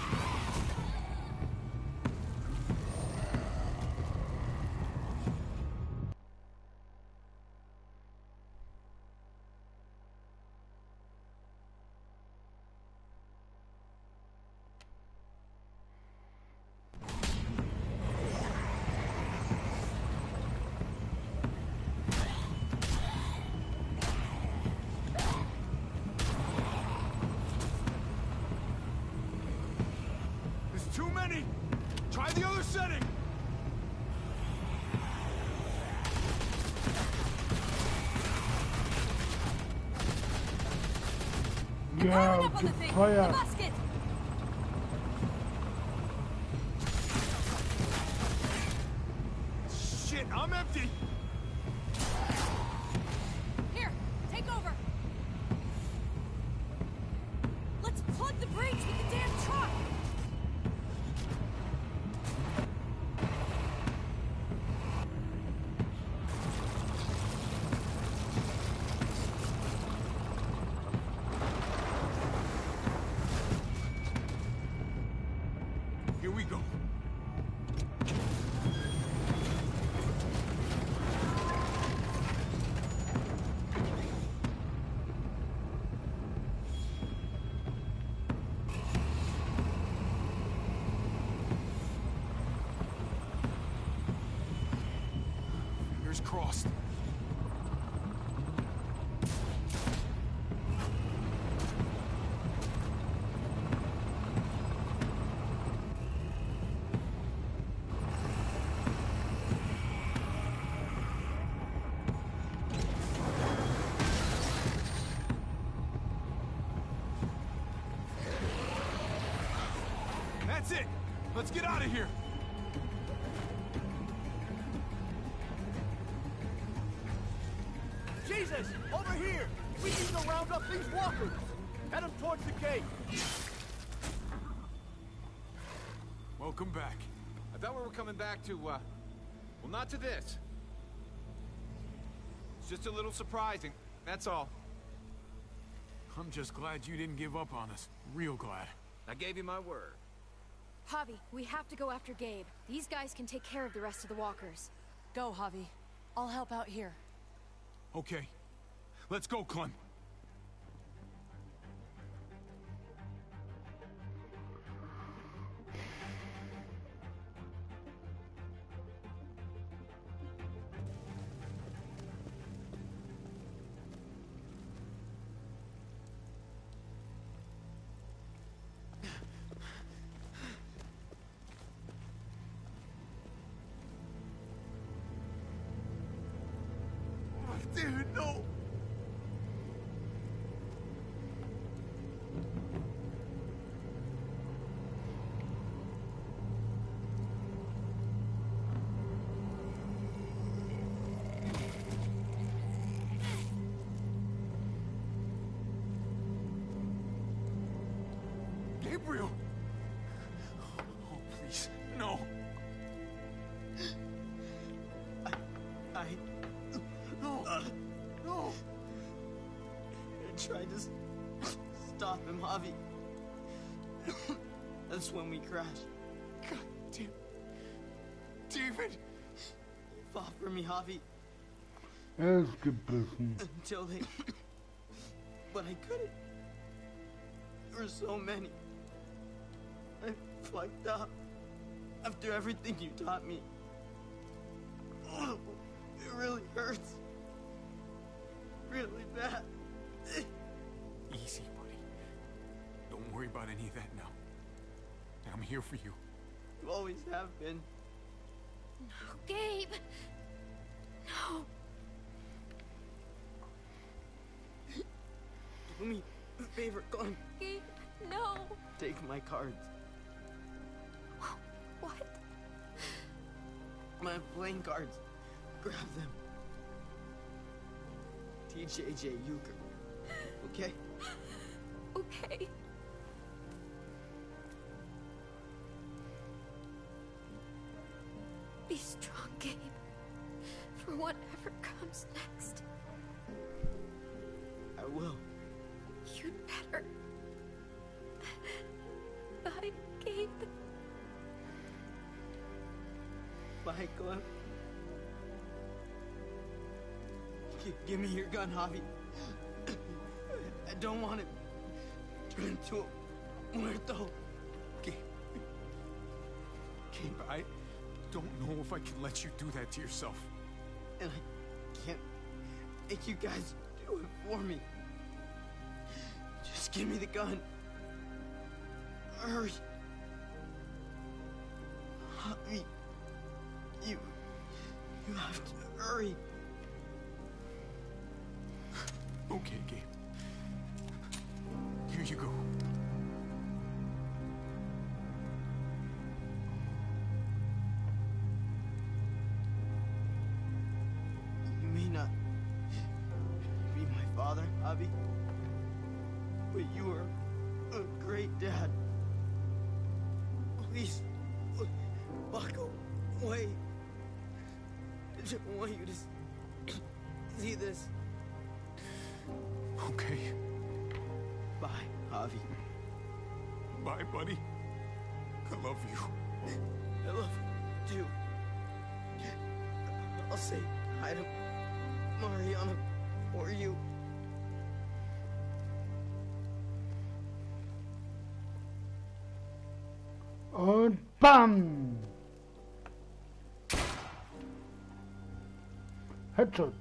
There's too many. Try the other setting. Ja, Up on the thing! The Feuer. musket! Shit, I'm empty. Here, take over! Let's plug the brakes with the damn truck! Here we go. Fingers crossed. That's it. Let's get out of here. Jesus, over here! We need to round up these walkers. Head them towards the gate. Welcome back. I thought we were coming back to, well, not to this. It's just a little surprising, that's all. I'm just glad you didn't give up on us. Real glad. I gave you my word. Javi, we have to go after Gabe. These guys can take care of the rest of the walkers. Go, Javi. I'll help out here. Okay. Let's go, Clem. Dude, no! Gabriel! Oh, please, no! No! No! I tried to stop him, Javi. That's when we crashed. God damn. David! He fought for me, Javi. Ausgebissen. Until they... But I couldn't. There were so many. I fucked up. After everything you taught me. Oh, it really hurts. Really bad. Easy, buddy. Don't worry about any of that now. I'm here for you. You always have been. No, Gabe! No! Do me a favor, Glenn. Gabe, no! Take my cards. What? My playing cards. Grab them. TJJ Euchre. Okay? Okay. Be strong, Gabe. For whatever comes next. I will. You'd better. Bye, Gabe. Bye, Clem. Give me your gun, Javi. I don't want it turn into a muerto. Gabe, I don't know if I can let you do that to yourself. And I can't make you guys do it for me. Just give me the gun. Hurry. Javi, you have to hurry. Okay, Gabe. Here you go. You may not be my father, Javi, but you are a great dad. Please, walk away. I don't want you to see this. Okay. Bye, Javi. Bye, buddy. I love you. I love you too. I'll say hi to Mariana for you. Und BAM! Headshot.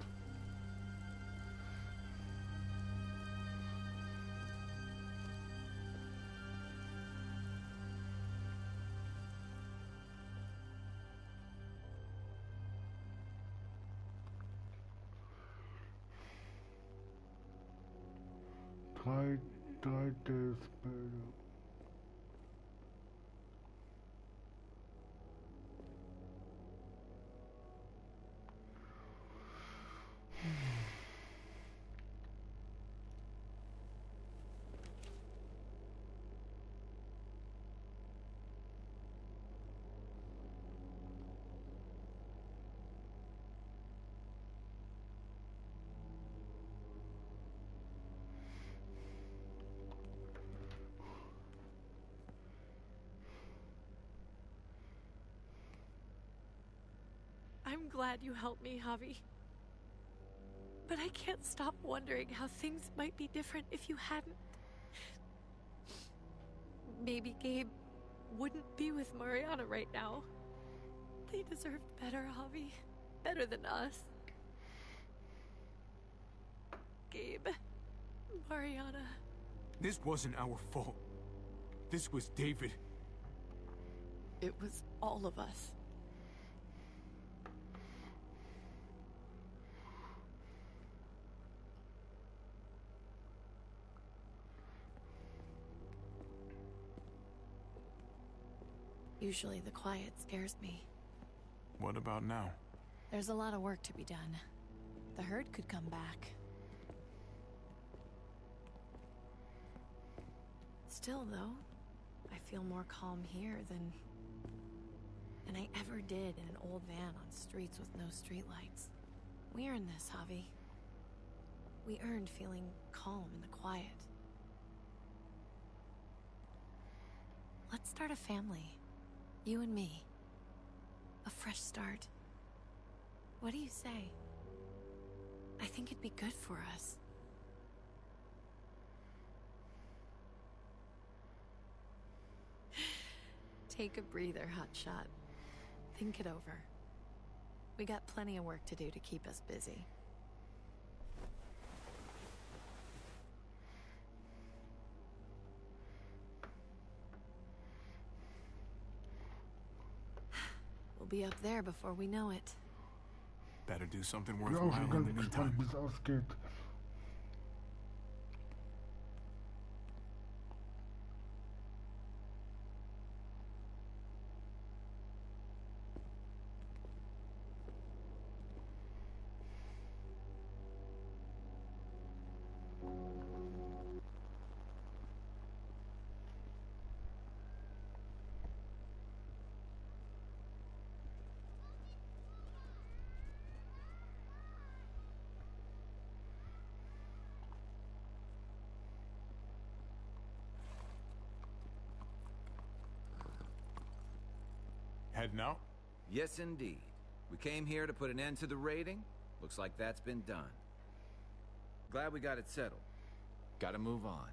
Drei Days später. I'm glad you helped me, Javi. But I can't stop wondering how things might be different if you hadn't. Maybe Gabe wouldn't be with Mariana right now. They deserved better, Javi. Better than us. Gabe, Mariana. This wasn't our fault. This was David. It was all of us. Usually the quiet scares me. What about now? There's a lot of work to be done. The herd could come back. Still, though, I feel more calm here than I ever did in an old van on streets with no streetlights. We earned this, Javi. We earned feeling calm in the quiet. Let's start a family. You and me. A fresh start. What do you say? I think it'd be good for us. Take a breather, hotshot. Think it over. We got plenty of work to do to keep us busy. We'll be up there before we know it. Better do something Ja, auch worthwhile schon in ganz the gespannt, meantime. wie es ausgeht. Heading out? Yes, indeed. We came here to put an end to the raiding. Looks like that's been done. Glad we got it settled. Gotta move on.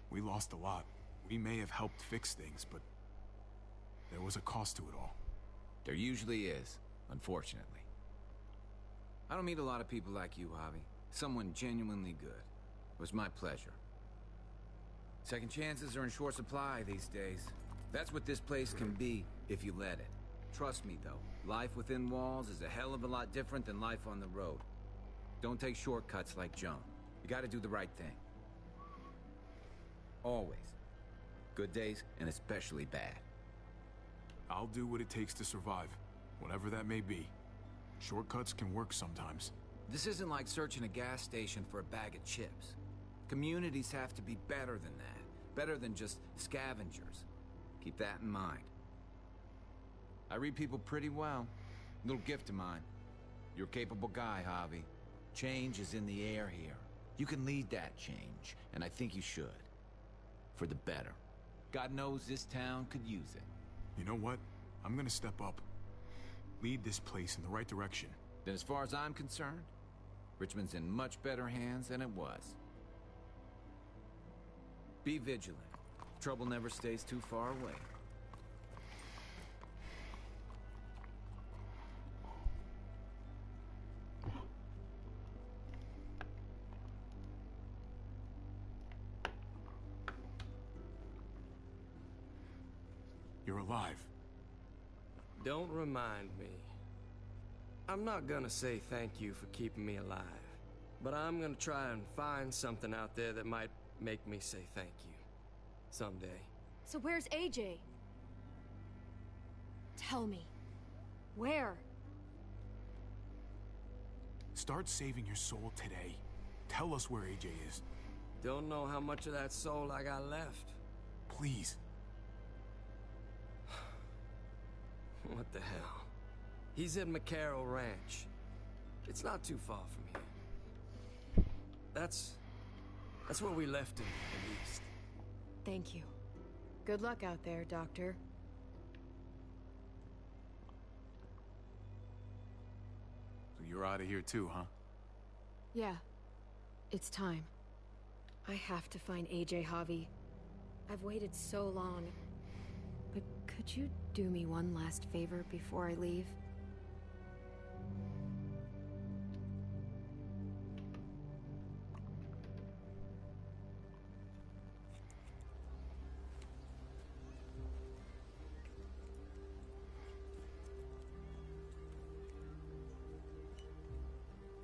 We lost a lot. We may have helped fix things, but there was a cost to it all. There usually is, unfortunately. I don't meet a lot of people like you, Javi. Someone genuinely good. It was my pleasure. Second chances are in short supply these days. That's what this place can be, if you let it. Trust me, though, life within walls is a hell of a lot different than life on the road. Don't take shortcuts like Joan. You gotta do the right thing. Always. Good days, and especially bad. I'll do what it takes to survive, whatever that may be. Shortcuts can work sometimes. This isn't like searching a gas station for a bag of chips. Communities have to be better than that. Better than just scavengers. Keep that in mind. I read people pretty well. Little gift of mine. You're a capable guy, Javi. Change is in the air here. You can lead that change, and I think you should. For the better. God knows this town could use it. You know what? I'm gonna step up. Lead this place in the right direction. Then as far as I'm concerned, Richmond's in much better hands than it was. Be vigilant. Trouble never stays too far away. You're alive. Don't remind me. I'm not gonna say thank you for keeping me alive, but I'm gonna try and find something out there that might make me say thank you. Someday. So where's AJ? Tell me. Where? Start saving your soul today. Tell us where AJ is. Don't know how much of that soul I got left. Please. What the hell? He's at McCarroll Ranch. It's not too far from here. That's where we left him, at least. Thank you. Good luck out there, Doctor. you're out of here too, huh? Yeah. It's time. I have to find AJ, Javi. I've waited so long. But could you do me one last favor before I leave?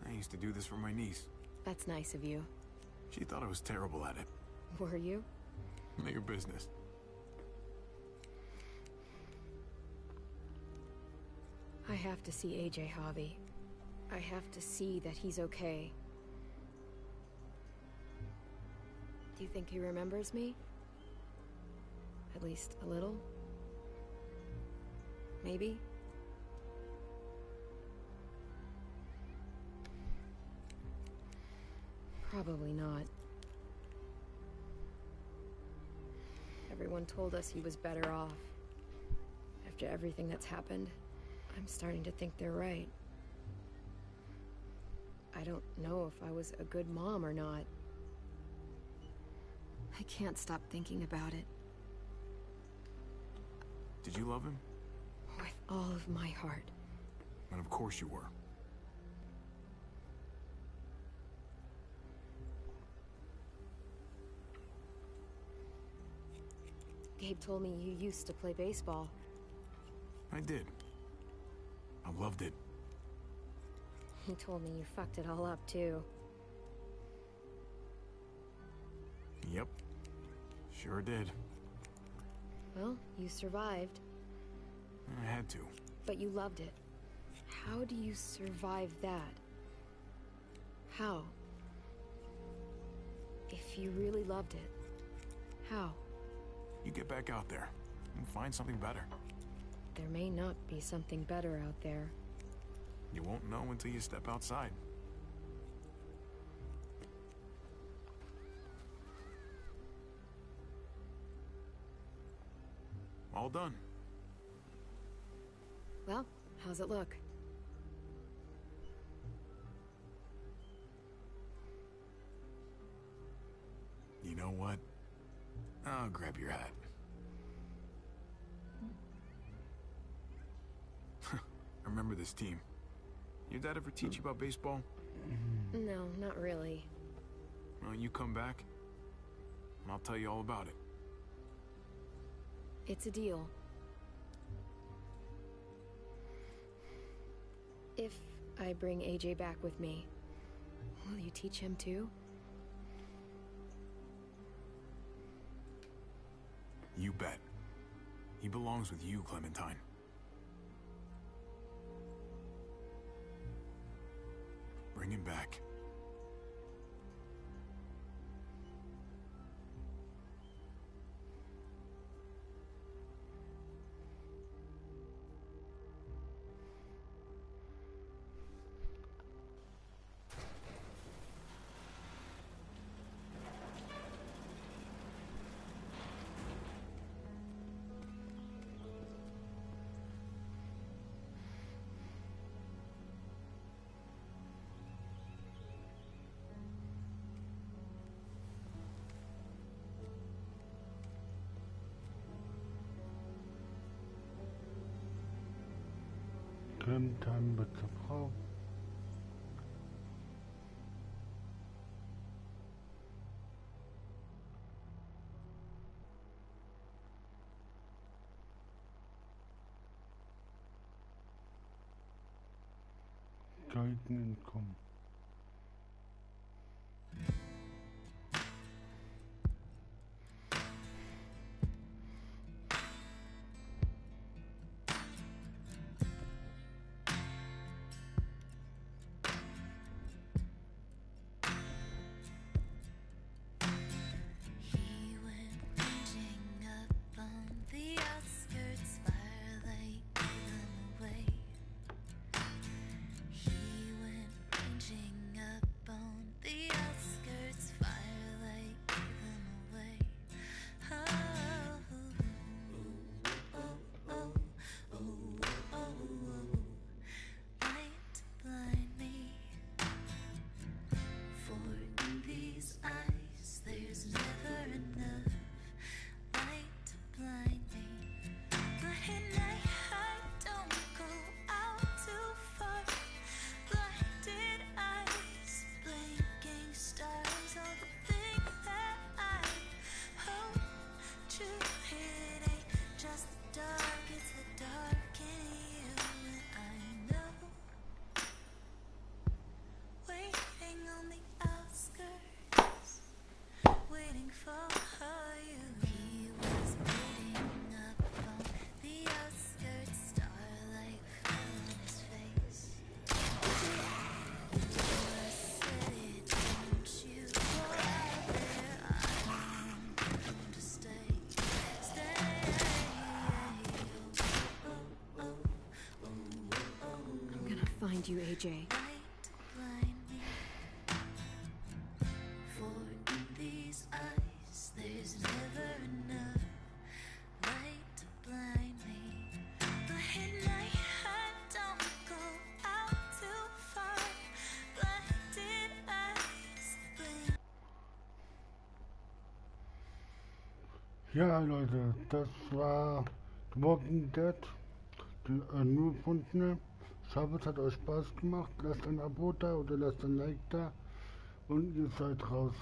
I used to do this for my niece. That's nice of you. She thought I was terrible at it. Were you? None of your business. I have to see AJ, Javi. I have to see that he's okay. Do you think he remembers me? At least a little? Maybe? Probably not. Everyone told us he was better off. After everything that's happened, I'm starting to think they're right. I don't know if I was a good mom or not. I can't stop thinking about it. Did you love him? With all of my heart. And of course you were. Gabe told me you used to play baseball. I did. I loved it. He told me you fucked it all up, too. Yep. Sure did. Well, you survived. I had to. But you loved it. How do you survive that? How? If you really loved it, how? You get back out there and find something better. There may not be something better out there. You won't know until you step outside. All done. Well, how's it look? You know what? I'll grab your hat. Remember this team. Your dad ever teach you about baseball? No, not really. Well, you come back, and I'll tell you all about it. It's a deal. If I bring AJ back with me, will you teach him too? You bet. He belongs with you, Clementine. Bring him back. Clementine wird zur Frau. Galten entkommen. He went ranging up on the outskirts, firelight blew them away. He went find you, AJ. There's never enough light to blind me. But at night I don't go out too far. Blinded eyes blink. Ja, Leute, das war The Walking Dead, die nur gefundene. Ich hoffe, es hat euch Spaß gemacht. Lasst ein Abo da oder lasst ein Like da und ihr seid raus.